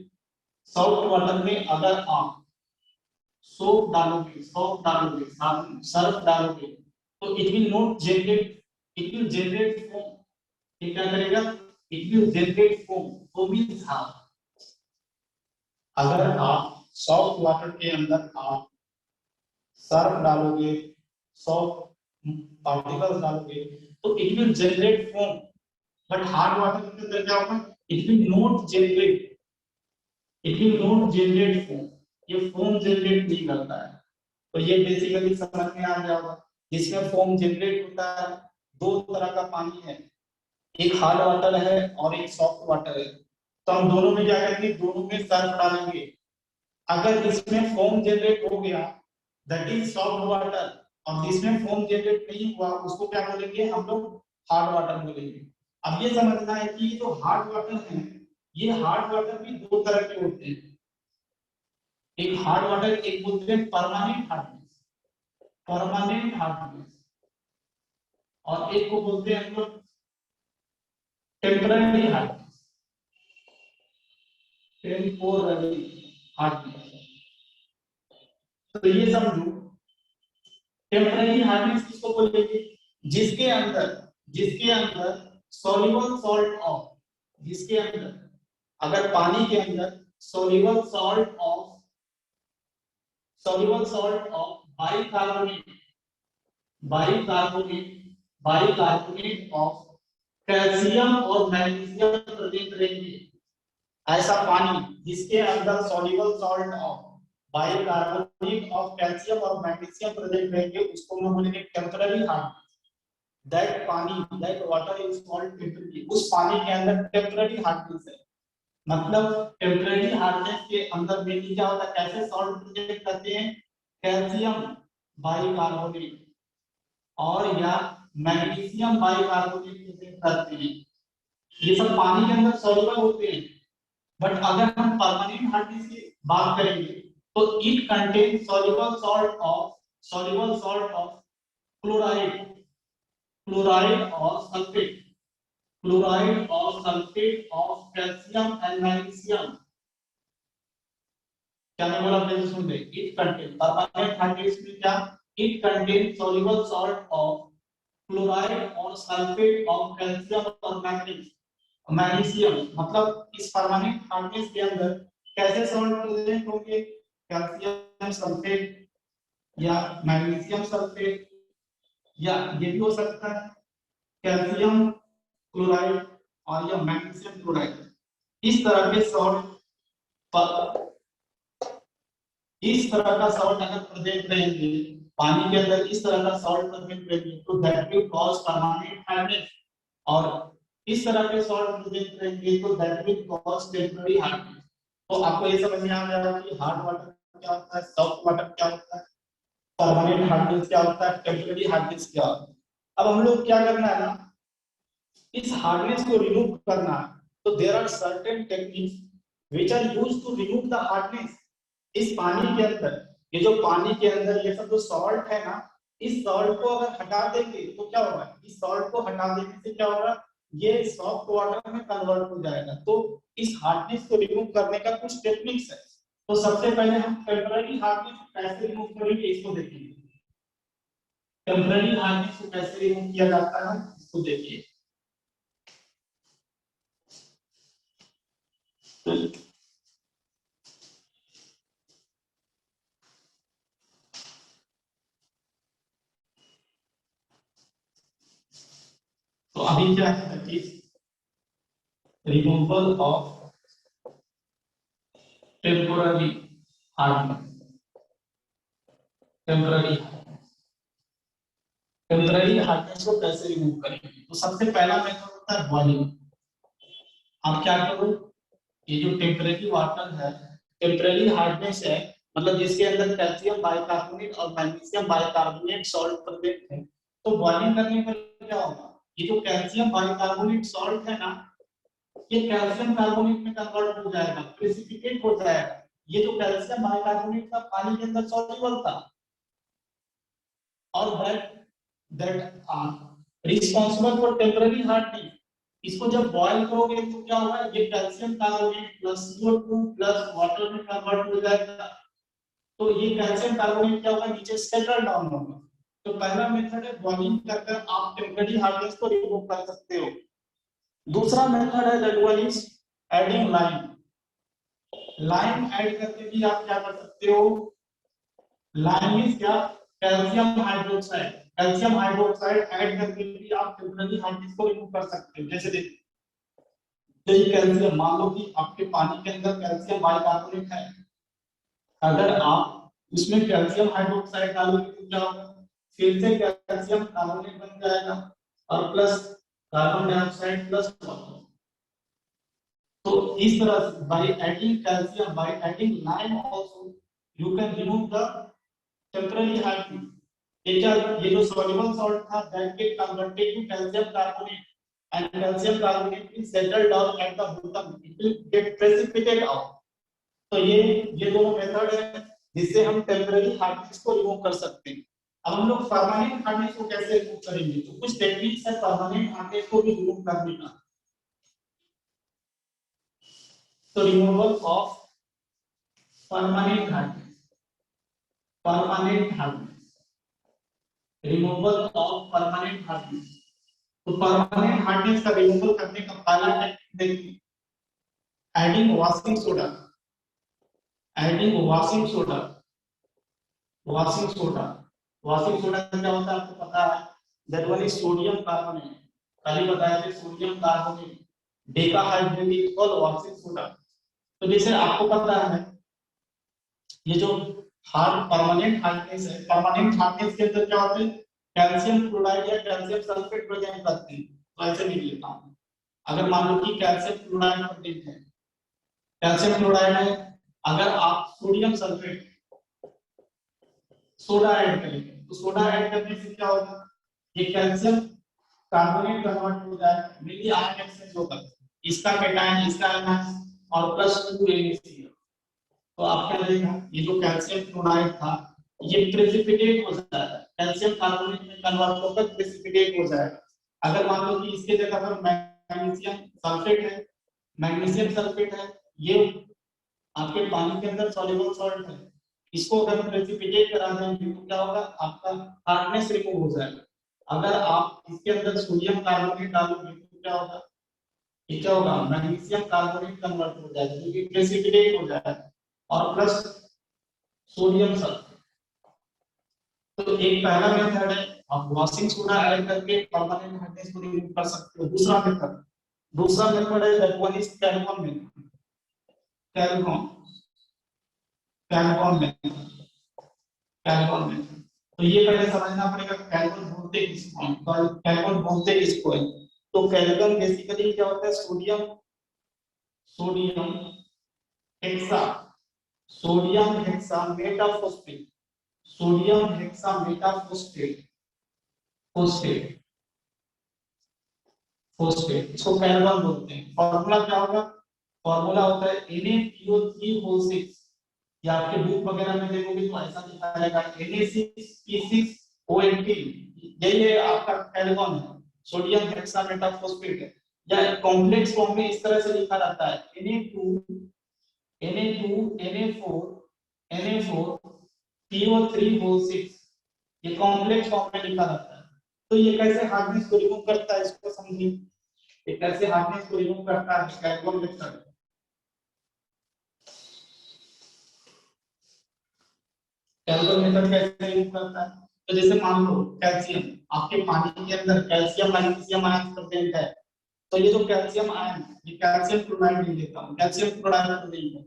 सॉफ्ट वाटर में अगर आप सोप डालोगे, सोप डालोगे, सर्फ डालोगे तो it will not generate, it will generate foam. ये क्या करेगा, it will generate foam. Foam means half. अगर आप सॉफ्ट वाटर के अंदर आप सर्फ डालोगे, सॉफ्ट पार्टिकल्स डालोगे तो it will generate foam. But hard water के अंदर क्या होगा, it will not generate, it will not generate foam. ये फोम जनरेट नहीं करता है। तो ये बेसिकली समझ में आ गया होगा। जिसमें फोम जनरेट होता है, दो तरह का पानी है, एक हार्ड वाटर है और एक सॉफ्ट वाटर है। तो हम दोनों में क्या करेंगे, दोनों में सर्फ डालेंगे। अगर इसमें फोम जनरेट हो गया दैट इज सॉफ्ट वाटर, और जिसमें फोम जनरेट नहीं हुआ उसको क्या बोलेंगे हम लोग, हार्ड वाटर बोलेंगे। अब ये समझना है कि जो हार्ड वाटर है, ये हार्ड वाटर भी दो तरह के होते हैं। एक हार्ड वाटर, एक बोलते हैं परमानेंट हार्डनेस, परमानेंट हार्डनेस, और एक को बोलते हैं हम लोग टेम्पररी हार्डनेस, टेम्पोररी हार्डनेस। तो ये समझो टेम्पररी हार्डनेस किसको बोलेंगे, जिसके अंदर, जिसके अंदर सॉल्युबल सॉल्ट ऑफ, जिसके अंदर अगर पानी के अंदर soluble salt of, soluble salt of bicarbonate, bicarbonate, bicarbonate of calcium और मैग्नीशियम प्रेजेंट रहेंगे। ऐसा पानी जिसके अंदर soluble salt of bicarbonate of calcium और मैग्नीशियम प्रेजेंट रहेंगे उसको हम बोलेंगे टेम्पररी हार्डनेस। दैट पानी, that water is called temporary, उस पानी के अंदर टेम्पररी हार्डनेस है। मतलब टेम्परेरी हार्डनेस के अंदर मेनली क्या होता है, कैसे सॉल्ट प्रेजेंट करते हैं, कैल्शियम बाइकार्बोनेट और या मैग्नीशियम बाइकार्बोनेट प्रेजेंट करते हैं। ये सब पानी के अंदर सॉल्युबल होते हैं। बट अगर हम परमानेंट हार्डनेस की बात करेंगे तो it contain soluble salt of chloride chloride or sulfate of calcium and magnesium। क्या मैं बोला फिर से सुन ले, इट कंटेन परमानेंट हार्डनेस में क्या, it contain soluble salt of chloride or sulfate of calcium और मैग्नीशियम। मतलब इस परमानेंट हार्डनेस के अंदर कैसे सॉल्ट प्रेजेंट होंगे, कैल्शियम सल्फेट या मैग्नीशियम सल्फेट, या ये भी हो सकता है कैल्शियम क्लोराइड और या मैग्नीशियम क्लोराइड। इस तरह के सॉल्ट इस तरह का सॉल्ट अगर प्रेजेंट रहेंगे पानी के अंदर, इस तरह का सॉल्ट प्रेजेंट रहेंगे तो that will cause permanent hardness. और इस तरह के सॉल्ट प्रेजेंट रहेंगे तो that will cause temporary hardness. तो आपको ये समझ में आ गया कि हार्ड वाटर क्या होता है, सॉफ्ट वाटर क्या होता है, परमानेंट हार्डनेस क्या होता है, टेम्पररी हार्डनेस क्या होता है। अब हम लोग क्या करना है ना, इस हार्डनेस को रिमूव करना है। तो there are certain techniques which are used to remove the hardness. इस पानी के अंदर, ये जो पानी के अंदर ये सब जो सॉल्ट है ना, इस सॉल्ट को अगर हटा देंगे तो क्या होगा, इस सॉल्ट को हटा देने से क्या होगा, ये सॉफ्ट वाटर में कन्वर्ट हो जाएगा। तो इस हार्डनेस को रिमूव करने का कुछ टेक्निक्स है। तो सबसे पहले हम टेम्पररी हार्डनेस कैसे रिमूव करेंगे इसको देखेंगे। टेम्पररी हार्डनेस को कैसे रिमूव किया जाता है इसको देखिए। तो अभी क्या है कि removal of temporary hardness. Temporary temporary hardness को कैसे रिमूव करेंगे, तो सबसे पहला मेथड होता है बॉइलिंग। आप क्या करो, ये जो टेम्पररी वाटर है, टेम्पररी हार्डनेस है, मतलब जिसके अंदर कैल्शियम बाइकार्बोनेट और मैग्नीशियम बाइकार्बोनेट सॉल्ट प्रेजेंट है। तो बॉइलिंग करने पर क्या होगा, ये जो कैल्शियम बाइकार्बोनेट सॉल्ट है ना, ये कैल्शियम कार्बोनेट में कन्वर्ट हो जाएगा, प्रेसिपिटेट हो जाएगा। ये जो कैल्शियम बाइकार्बोनेट का पानी के अंदर सॉल्युबल था और that are responsible for temporary hardening. इसको जब बॉयल करोगे तो क्या होगा, ये calcium carbonate plus CO2 plus water में कन्वर्ट हो जाएगा। तो ये कैल्शियम कार्बोनेट क्या होगा, नीचे सेटल डाउन होगा। तो पहला मेथड है बॉइलिंग कर आप टेम्पररी हार्डनेस को रिमूव कर सकते हो। दूसरा मेथड है that one is adding lime. Lime add करके भी आप क्या कर सकते हो, लाइम इज क्या, calcium hydroxide. Calcium hydroxide add करके भी आप टेम्पररी हार्डनेस को रिमूव कर सकते हो। जैसे देखिए, जैसे कैल्शियम, मान लो कि आपके पानी के अंदर कैल्शियम बाइकार्बोनेट है, अगर आप उसमें कैल्शियम हाइड्रोक्साइड डालोगे तो क्या होगा, फिर से कैल्शियम कार्बोनेट बन जाएगा और plus carbon dioxide plus water. तो इस तरह से by adding calcium, by adding lime also you can remove the temporary hardness। ये क्या, ये जो soluble salt था that get converted to calcium carbonate and calcium carbonate will settle down at the bottom, it will get precipitated out। तो ये दोनों method है जिससे हम टेम्पररी हार्डनेस को रिमूव कर सकते हैं। अब हम लोग परमानेंट हार्डनेस को कैसे रिमूव करेंगे, तो कुछ टेक्निक्स है परमानेंट हार्डनेस को भी रिमूव करने का। तो removal of permanent hardness, permanent hardness, removal of permanent hardness. तो परमानेंट हार्डनेस का रिमूवल करने का पहला टेक्निक देखिए, adding washing soda. Adding washing soda, washing soda, washing soda क्या होता है आपको पता है, that one is sodium carbonate. कल ही बताया था sodium carbonate, decahydrate is called washing soda. तो जैसे आपको पता है ये जो हार्ड परमानेंट हार्डनेस है, परमानेंट हार्डनेस के अंदर क्या होता है, कैल्शियम क्लोराइड या कैल्शियम सल्फेट प्रेजेंट करते हैं। तो ऐसे लिख लेता हूं, अगर मान लो कि कैल्शियम क्लोराइड प्रेजेंट है, कैल्शियम क्लोराइड है, अगर आप सोडियम सल्फेट सोडा ऐड करेंगे तो सोडा ऐड करने से क्या होगा, ये कैल्शियम कार्बोनेट कन्वर्ट हो जाएगा, मेनली आयन एक्सचेंज होगा, इसका कैटायन इसका आयन और प्लस 2 NaCl। तो आप क्या देखा, ये जो कैल्शियम क्लोराइड था ये प्रेसिपिटेट हो जाएगा, कैल्शियम कार्बोनेट में कन्वर्ट होकर प्रेसिपिटेट हो जाएगा। अगर मान लो कि इसके जगह पर मैग्नीशियम सल्फेट है, मैग्नीशियम सल्फेट है, ये आपके पानी के अंदर सॉल्युबल सॉल्ट है, इसको अगर प्रेसिपिटेट करा देंगे तो क्या होगा, आपका हार्डनेस रिमूव हो जाएगा। अगर आप इसके अंदर सोडियम कार्बोनेट डालोगे तो क्या होगा, ये क्या होगा, मैग्नीशियम कार्बोनेट कन्वर्ट हो जाएगा, जो कि प्रेसिपिटेट हो जाएगा, और प्लस सोडियम सल्फेट। तो एक पहला मेथड है, आप वॉशिंग सोडा ऐड करके परमानेंट हार्डनेस को रिमूव कर सकते हो। दूसरा मेथड है that one is Calgon method. Calgon Calgon method Calgon method. तो ये पहले समझना पड़ेगा कैल्कोन बोलते किसको हैं, कैल्कोन बोलते किसको है। तो कैल्कोन बेसिकली क्या होता है, sodium sodium hexa sodium hexa metaphosphate sodium hexa metaphosphate phosphate phosphate, इसको कैल्कोन बोलते हैं। फॉर्मूला क्या होगा, फॉर्मूला होता है Na2O3 होल 6, या आपके बुक वगैरह में देखोगे तो ऐसा लिखा रहेगा Na6P6ONT, यही है आपका कैल्कोन है, सोडियम हेक्सामेटाफॉस्फेट है। या कॉम्प्लेक्स फॉर्म में इस तरह से लिखा रहता है Na2Na4 PO3 होल 6, ये कॉम्प्लेक्स फॉर्म में लिखा रहता है। तो ये कैसे हार्डनेस को रिमूव करता है इसको समझिए, ये कैसे हार्डनेस को रिमूव करता है कैल्कोन मेथड। कैल्कोन मेथड कैसे रिमूव करता है, तो जैसे मान लो कैल्शियम, आपके पानी के अंदर कैल्शियम मैग्नीशियम आयन प्रेजेंट है, तो ये जो कैल्शियम आयन, ये कैल्शियम क्लोराइड नहीं लेता हूं, कैल्शियम क्लोराइड तो नहीं है,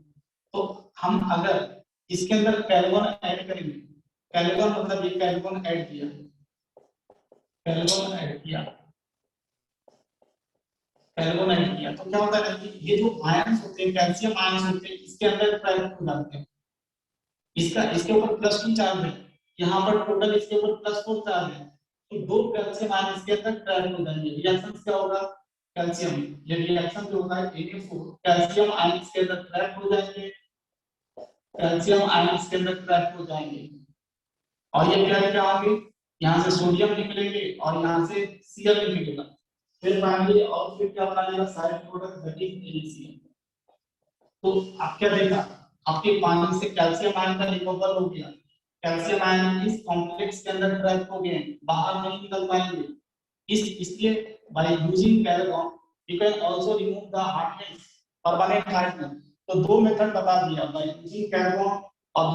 तो हम अगर इसके अंदर कैल्कोन ऐड करेंगे, कैल्कोन मतलब ये कैल्कोन ऐड किया, कैल्कोन ऐड किया कैल्कोन ऐड किया, तो क्या होता है कि ये जो आयन्स होते हैं, कैल्शियम आयन्स होते हैं, इसके अंदर ट्रैप हो जाते हैं। इसका इसके ऊपर +2 चार्ज है, यहाँ पर टोटल इसके ऊपर +4 चार्ज है, तो दो कैल्शियम आयन इसके अंदर ट्रैप हो जाएंगे। रिएक्शन क्या होगा, कैल्शियम, ये रिएक्शन जो होगा Na4 कैल्शियम आयन इसके अंदर ट्रैप हो जाएंगे, कैल्शियम आयन इसके अंदर ट्रैप हो जाएंगे, और ये क्या होंगे, यहाँ से सोडियम निकलेंगे और यहाँ से Cl निकलेगा, फिर फाइनली और फिर क्या बनेगा, side product that is NaCl। तो आप क्या देखा, आपके पानी से कैल्शियम आयन का रिमूवल हो गया, कैल्शियम आयन इस कॉम्प्लेक्स के अंदर ट्रैप हो गए, बाहर नहीं निकल पाएंगे। इसलिए by using Calgon you can also remove the hardness, permanent hardness. तो दो मेथड बता दिया, बाय यूजिंग कैल्कोन और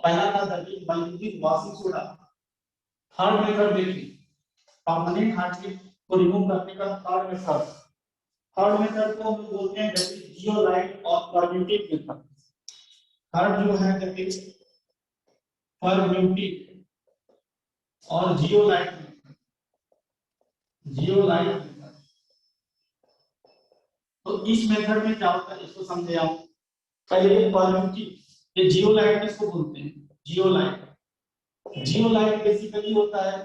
पहला था that is by using washing soda. Third method देखिए, परमानेंट हार्डनेस को रिमूव करने का थर्ड मेथड को हम बोलते हैं दैट इज जियोलाइट और परम्यूटिव मेथड। थर्ड जो है दैट इज परम्यूटिव और जियोलाइट मेथड। तो इस मेथड में क्या होता है इसको समझे आप। पहले परम्यूटिव, ये जियोलाइट किसको बोलते हैं, जियोलाइट बेसिकली होता है,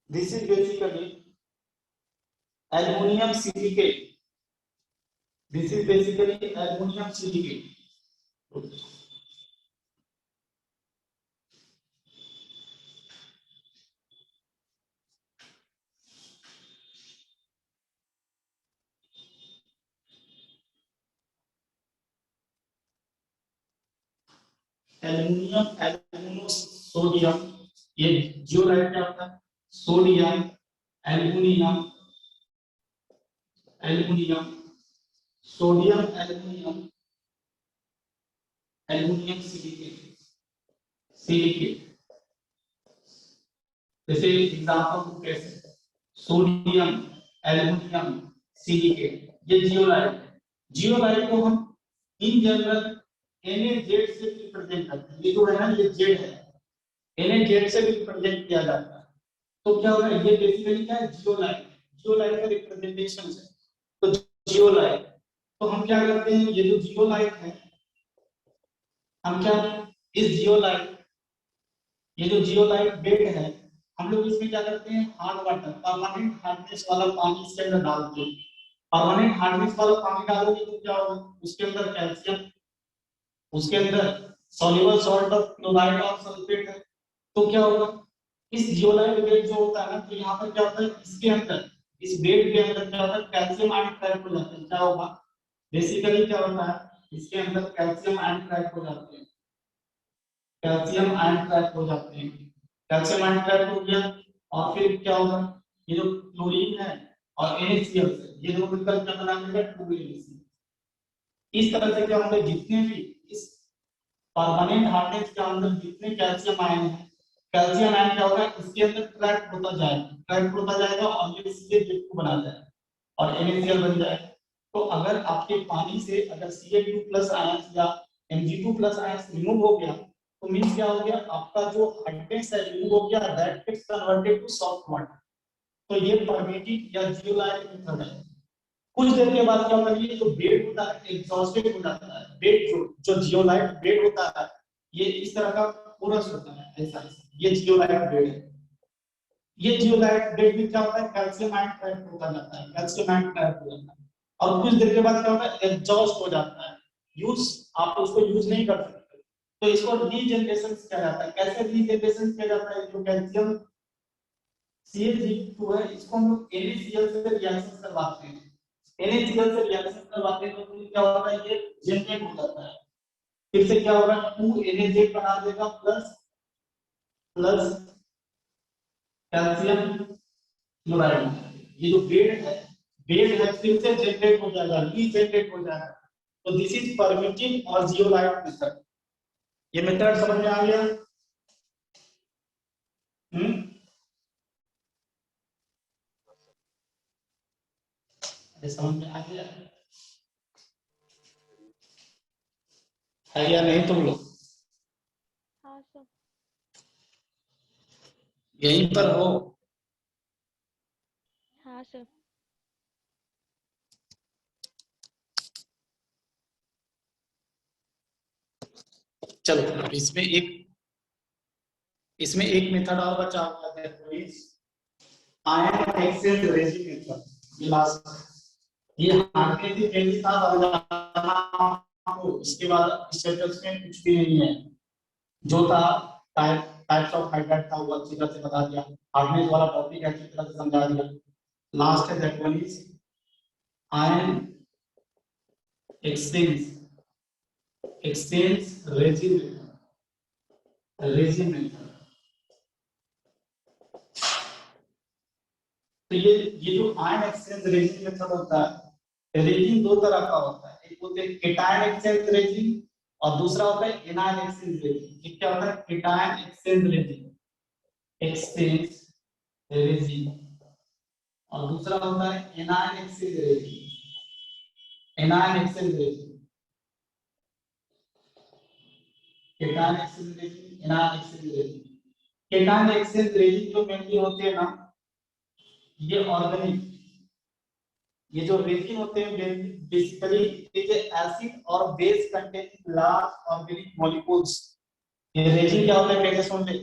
this is basically aluminium silicate, this is basically aluminium silicate. Aluminium sodium, ये जियोलाइट क्या होता है, sodium aluminium aluminium sodium aluminium aluminium silicate. जैसे एग्जांपल को कैसे, सोडियम एल्युमिनियम सिलिकेट, ये जियोलाइट है। जियोलाइट को हम इन जनरल Na से रिप्रेजेंट करते हैं, ये जो है ना ये Z है, Na से रिप्रेजेंट किया जाता है। तो क्या होगा, ये बेसिकली क्या है, जियोलाइट का रिप्रेजेंटेशन है। तो जियोलाइट, तो हम क्या करते हैं, ये जो जियोलाइट है, हम क्या, इस जियोलाइट, ये जो जियोलाइट बेड है, हम लोग इसमें क्या करते हैं, हार्ड वाटर परमानेंट हार्डनेस वाला पानी इसके अंदर डालते हैं। परमानेंट हार्डनेस वाला पानी डालोगे तो क्या होगा, उसके अंदर कैल्शियम, उसके अंदर सॉल्युबल सॉल्ट ऑफ क्लोराइड और सल्फेट है। तो क्या होगा, इस जियोलाइट बेड जो होता है ना, तो यहाँ पर क्या होता है, इसके अंदर इस बेड के अंदर क्या होता है, कैल्शियम आयन ट्रैप हो जाता है। क्या होगा, बेसिकली क्या होता है, इसके अंदर कैल्शियम आयन ट्रैप हो जाते हैं, कैल्शियम आयन ट्रैप हो जाते हैं। कैल्शियम आयन ट्रैप हो गया और फिर क्या होगा, ये जो क्लोरीन है और NaCl ये दोनों मिलकर क्या बना देगा, 2NaCl। इस तरह से क्या होगा, जितने भी इस परमानेंट हार्डनेस के अंदर जितने कैल्शियम आयन है, कैल्शियम आयन क्या होगा, इसके अंदर ट्रैप होता जाएगा, ट्रैप होता जाएगा और ये Ca2 बना जाएगा और NaCl बन जाएगा। तो अगर आपके पानी से अगर Ca2+ आयन या Mg2+ आयन रिमूव हो गया तो मींस क्या हो गया, आपका जो हार्डनेस है रिमूव हो गया, that gets converted to soft water. तो ये परमेटिक या जियोलाइट मेथड है। कुछ देर के बाद क्या होता है, ये जो बेड होता है एग्जॉस्टेड हो जाता है। बेड जो जियोलाइट बेड होता है, ये इस तरह का पोरस होता है, ऐसा ये जियोलाइट बेड है। ये जियोलाइट बेड में क्या होता है, कैल्शियम आयन ट्रैप होता जाता है, कैल्शियम आयन ट्रैप हो जाता है और कुछ देर के बाद क्या होता है, एग्जॉस्ट हो जाता है। यूज आप उसको यूज नहीं कर सकते, तो इसको रीजनरेशन किया जाता है। कैसे रीजनरेशन किया जाता है, जो कैल्शियम Cl2 है इसको हम लोग NaCl से रिएक्शन करवाते हैं, NaCl से रिएक्शन करवाते हैं तो क्या होता है, ये जनरेट हो जाता है। फिर से क्या होगा, 2NaZ बना देगा प्लस प्लस कैल्शियम क्लोराइड। ये जो बेड है फिर से जनरेट हो जाएगा, रीजनरेट हो जाएगा। तो दिस इज परमिटिव और जियोलाइट मेथड। ये मेथड समझ में आ गया? समझ में आ गया है या नहीं तुम लोग? हाँ सर। यहीं पर हो? हाँ सर। चलो इसमें एक मेथड और बचा हुआ है, आयन एक्सचेंज रेजिन मेथड। ये लास्ट, ये आगे भी मेरे साथ इसके बाद इस चैप्टर में कुछ भी नहीं है। जो था टाइप्स ऑफ हाइड्राइड था वो अच्छी तरह से बता दिया, हार्डनेस वाला टॉपिक अच्छी तरह से समझा दिया। लास्ट है that one is ion exchange resin method. तो ये जो आयन एक्सचेंज रेजिन मेथड होता है, रेजिन दो तरह का होता है, एक होता है केटायन एक्सचेंज रेजिन और दूसरा होता है एनायन एक्सचेंज रेजिन। ये क्या होता है, केटायन एक्सचेंज रेजिन और दूसरा होता है anion exchange resin. Cation exchange resin, anion exchange resin. Cation exchange resin जो मेनली होते हैं ना, ये ऑर्गेनिक, ये जो रेजिन होते हैं बेसिकली इट इज एसिड और base containing large organic molecules. ये रेजिन क्या होता है, कैसे सुन ले,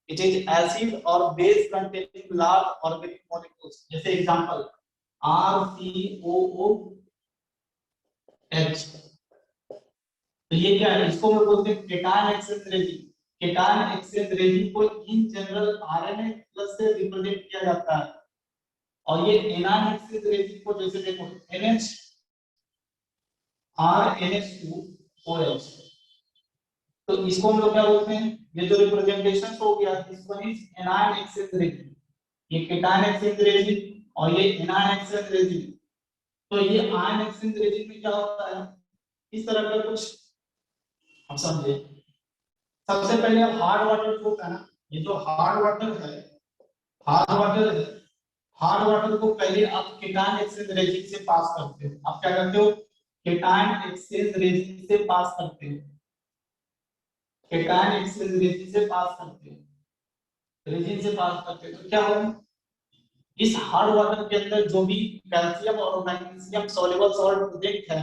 इट इज एसिड और base containing large organic molecules. जैसे एग्जांपल RCOOH। तो ये क्या है, इसको मैं बोलते हैं cation exchange resin. Cation exchange resin को इन जनरल RNA+ से रिप्रेजेंट किया जाता है और ये एनायन एक्सचेंज रेजिन को जैसे देखो NH RNH2OH, तो इसको हम लोग क्या बोलते हैं, ये जो रिप्रेजेंटेशन हो गया this one is anion exchange resin. ये केटायन एक्सचेंज रेजिन और ये एनायन एक्सचेंज रेजिन। तो ये आयन एक्सचेंज रेजिन में क्या होता है, इस तरह का कुछ हम समझे। सबसे पहले हार्ड वाटर जो होता है ना, ये जो हार्ड वाटर है, हार्ड वाटर को पहले आप केटायन एक्सचेंज रेजिन से पास करते हो। आप क्या करते हो, केटायन एक्सचेंज रेजिन से पास करते हो, केटायन एक्सचेंज रेजिन से पास करते हो, रेजिन से पास करते हो। तो क्या होगा, इस हार्ड वाटर के अंदर जो भी कैल्शियम और मैग्नीशियम सॉल्युबल सॉल्ट प्रेजेंट है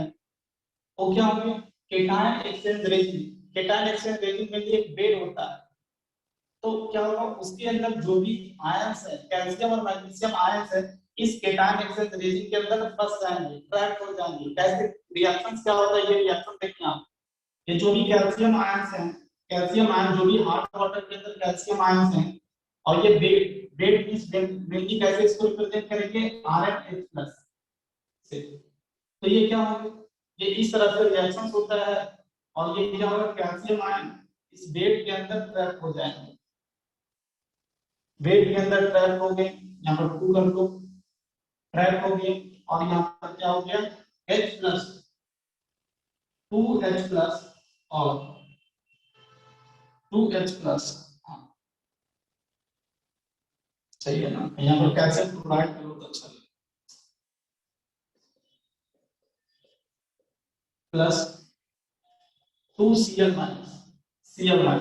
वो क्या होंगे, cation exchange resin. Cation exchange resin में एक बेड होता है, तो क्या होगा, उसके अंदर जो भी आयंस है, कैल्शियम और मैग्नीशियम आयंस है, इस केटायन एक्सचेंज रेजिन के अंदर फंस जाएंगे, ट्रैप हो जाएंगे। कैसे रिएक्शंस क्या होता है, ये रिएक्शन देखिए आप, ये जो भी कैल्शियम आयंस हैं, कैल्शियम आयन जो भी हार्ड वाटर के अंदर कैल्शियम आयंस हैं, और ये बेड मींस मेनली कैसे इसको रिप्रेजेंट करेंगे, RnH+ से। तो ये क्या होगा, ये इस तरह से रिएक्शंस होता है, और ये क्या होगा, कैल्शियम आयन इस बेड के अंदर ट्रैप हो जाएंगे, बेड के अंदर ट्रैप हो गए, यहाँ पर 2 कर दो, ट्रैप हो गए, और यहाँ पर क्या हो गया, H+, 2H+ और 2H+, हाँ सही है ना, यहाँ पर कैल्शियम क्लोराइड करो तो अच्छा लगेगा, प्लस 2Cl-, Cl-।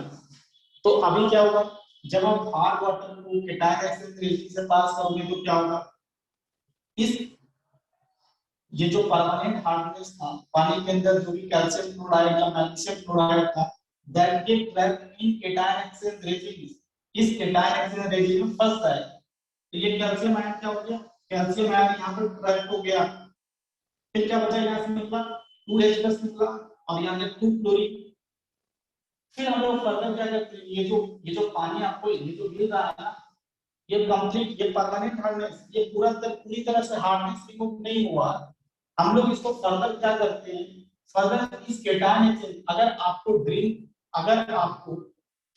तो अभी क्या होगा, जब आप हार्ड वाटर को केटायन एक्सचेंज रेजिन से पास करोगे तो क्या होगा, इस ये जो परमानेंट हार्डनेस था, पानी के अंदर जो भी कैल्शियम क्लोराइड या मैग्नीशियम क्लोराइड था, that get trapped in cation exchange resin, इस केटायन एक्सचेंज रेजिन में फंस जाए। तो ये कैल्शियम आयन क्या हो गया, कैल्शियम आयन यहाँ पर ट्रैप हो गया, फिर क्या बचा, यहाँ से निकला 2H+ निकला, और यहाँ से 2 क्लोरीन। फिर हम लोग फर्दर क्या करते हैं, ये जो पानी आपको ये जो मिल रहा है ना, ये कंप्लीट, ये परमानेंट हार्डनेस, ये पूरी तरह से हार्डनेस रिमूव नहीं हुआ। हम लोग इसको फर्दर क्या करते हैं, फर्दर इस केटायन एक्सचेंज, अगर आपको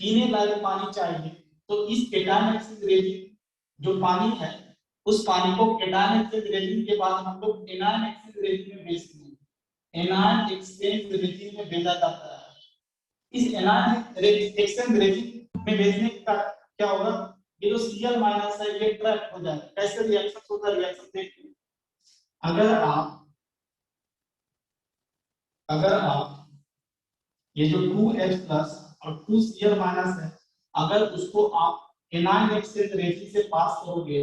पीने लायक पानी चाहिए, तो इस केटायन एक्सचेंज रेजिन जो पानी है, उस पानी को केटायन एक्सचेंज रेजिन के बाद हम लोग एनायन एक्सचेंज रेजिन में भेजते हैं, एनायन एक्सचेंज रेजिन में भेजा जाता है। इस एनायन एक्सचेंज रेजिन में भेजने का क्या होगा, ये जो Cl- है ये ट्रैप हो जाएगा। कैसे रिएक्शन होता है, रिएक्शन देखिए, अगर आप ये जो 2H+ और 2Cl- है, अगर उसको आप एनायन एक्सचेंज रेजिन से पास करोगे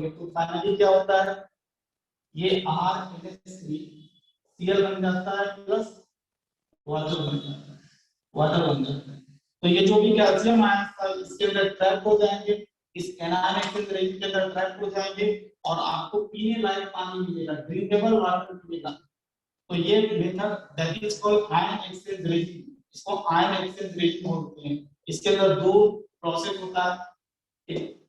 तो फाइनली क्या होता है, ये RNH3 Cl बन जाता है, प्लस वाटर बन जाता है। तो ये जो भी कैल्शियम आयन था, इसके अंदर ट्रैप हो जाएंगे, इस एनायन एक्सचेंज रेजिन के अंदर ट्रैप हो जाएंगे, और आपको पीने लायक पानी मिलेगा, ड्रिंकेबल वाटर मिलेगा। तो ये method that is called ion exchange resin, इसको आयन एक्सचेंज रेजिन बोलते हैं। इसके अंदर 2 प्रोसेस होता है, एक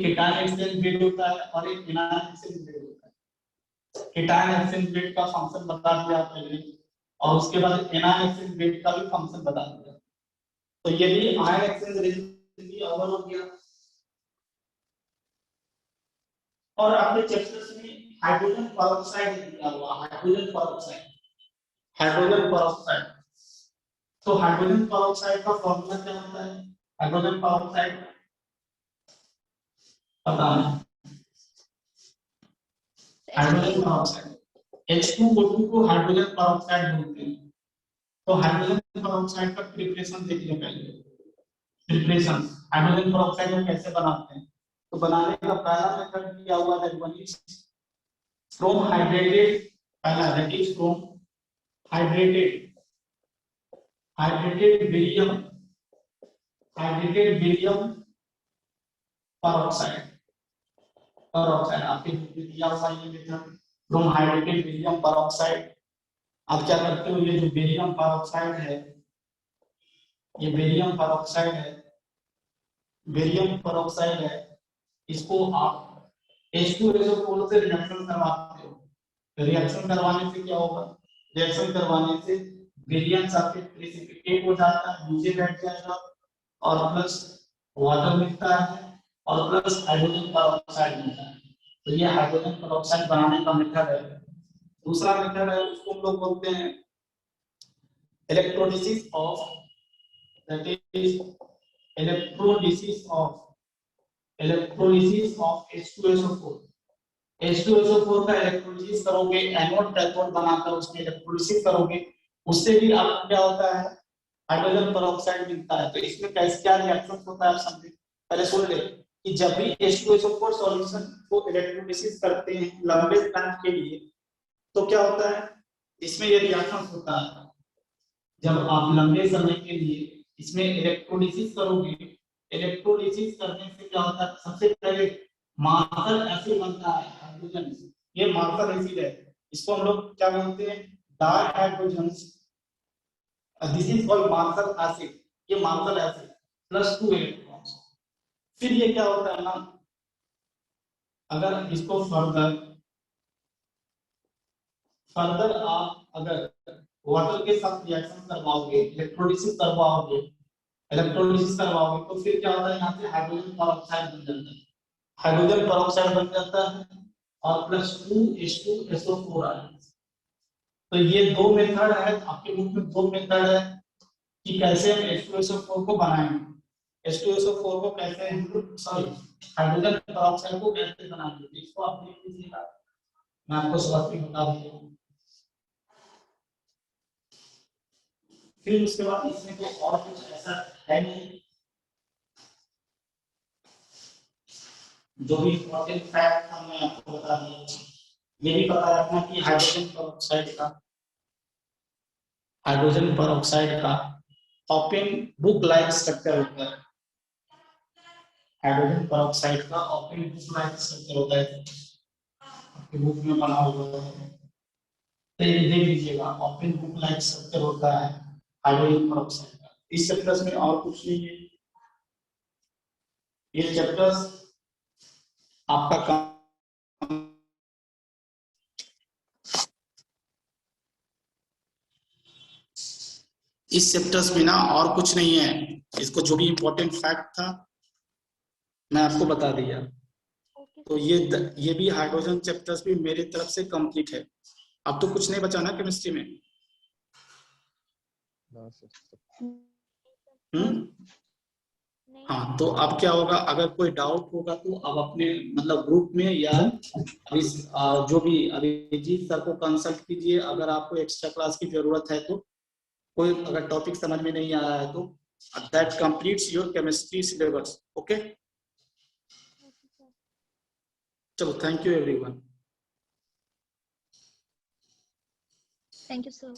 केटायन एक्सचेंज बेड होता है और एक एनायन एक्सचेंज बेड होता है। केटायन एक्सचेंज बेड का फंक्शन बता दिया पहले, और उसके बाद एनायन एक्सचेंज बेड का भी फंक्शन बता दिया। तो ये भी आयन एक्सचेंज रेजिन भी ओवर हो गया। और आपके चैप्टर्स में हाइड्रोजन पेरोक्साइड दिया हुआ, हाइड्रोजन पेरोक्साइड। तो हाइड्रोजन पेरोक्साइड का फॉर्मूला क्या होता है, हाइड्रोजन पेरोक्साइड पता है, हाइड्रोजन पेरोक्साइड H2O2 को हाइड्रोजन पेरोक्साइड बोलते हैं। तो हाइड्रोजन पेरोक्साइड का प्रिपरेशन देखिए पहले, प्रिपरेशन हाइड्रोजन पेरोक्साइड को कैसे बनाते हैं। तो बनाने का पहला मेथड क्या हुआ, that one is from hydrated, पहला that is from hydrated barium peroxide, आपके दिया हुआ ये method from hydrated barium peroxide. आप क्या करते हो, ये जो बेरियम पेरोक्साइड है, ये बेरियम पेरोक्साइड है, इसको आप H2SO4 से रिएक्शन करवाते हो। रिएक्शन करवाने से क्या होगा, रिएक्शन करवाने से बेरियम आपके प्रेसिपिटेट हो जाता है, नीचे बैठ जाएगा, और प्लस वाटर मिलता है, और प्लस हाइड्रोजन पेरोक्साइड मिलता है। तो ये हाइड्रोजन पेरोक्साइड बनाने का मेथड है। दूसरा मेथड है, उसको हम लोग बोलते हैं electrolysis of, that is electrolysis of H2SO4। H2SO4 का इलेक्ट्रोलिसिस करोगे, एनोड कैथोड बनाकर उसकी इलेक्ट्रोलिसिस करोगे, उससे भी आपको क्या होता है, हाइड्रोजन पेरोक्साइड मिलता है। तो इसमें कैसे क्या रिएक्शन होता है आप समझे, पहले सुन ले कि जब भी H2SO4 सॉल्यूशन को इलेक्ट्रोलिसिस करते हैं लंबे टाइम के लिए, तो क्या होता है, इसमें ये रिएक्शन होता है। जब आप लंबे समय के लिए इसमें इलेक्ट्रोलिसिस करोगे, इलेक्ट्रोलिसिस करने से क्या होता है, सबसे पहले मार्कर एसिड बनता है हाइड्रोजन, ये मार्कर एसिड है, इसको हम लोग क्या बोलते हैं, dihydrogens, this is called marker acid, ये मार्कर एसिड +2 इलेक्ट्रॉन्स। फिर ये क्या होता है ना, अगर इसको फर्दर आप अगर वाटर के साथ रिएक्शन करवाओगे, इलेक्ट्रोलिसिस करवाओगे तो फिर क्या होता है, यहाँ से हाइड्रोजन पेरोक्साइड बन जाता है, हाइड्रोजन पेरोक्साइड बन जाता है और +2H2SO4 आता है। तो ये दो मेथड है आपके बुक में, दो मेथड है कि कैसे हम H2SO4 को बनाएंगे, H2SO4 को कैसे हम सॉरी हाइड्रोजन पेरोक्साइड को कैसे बनाएंगे, इसको आप देख लीजिएगा, मैं आपको शुरुआत में बता दूंगा। फिर उसके बाद इसमें तो और कुछ ऐसा है नहीं, जो भी इम्पोर्टेंट फैक्ट था मैं आपको बता दिया। ये भी पता रखना कि हाइड्रोजन पेरोक्साइड का ओपन बुक लाइक स्ट्रक्चर होता है, हाइड्रोजन पेरोक्साइड का ओपन बुक लाइक स्ट्रक्चर होता है, आपके बुक में बना हुआ है, तो ये देख लीजिएगा, ओपन बुक लाइक स्ट्रक्चर होता है हाइड्रोजन पेरोक्साइड का। इस चैप्टर्स में और कुछ नहीं है, ये चैप्टर्स आपका काम इस चैप्टर्स में ना और कुछ नहीं है, इसको जो भी इम्पोर्टेंट फैक्ट था मैं आपको बता दिया। ओके तो ये भी हाइड्रोजन चैप्टर्स भी मेरी तरफ से कंप्लीट है। अब तो कुछ नहीं बचा ना केमिस्ट्री में। नहीं हाँ, तो अब क्या होगा, अगर कोई डाउट होगा तो अब अपने मतलब ग्रुप में या जो भी अभिजीत सर को कंसल्ट कीजिए, अगर आपको एक्स्ट्रा क्लास की जरूरत है तो, कोई अगर टॉपिक समझ में नहीं आ रहा है तो, that completes your chemistry syllabus. Okay, okay sir. चलो, thank you everyone. Thank you, sir.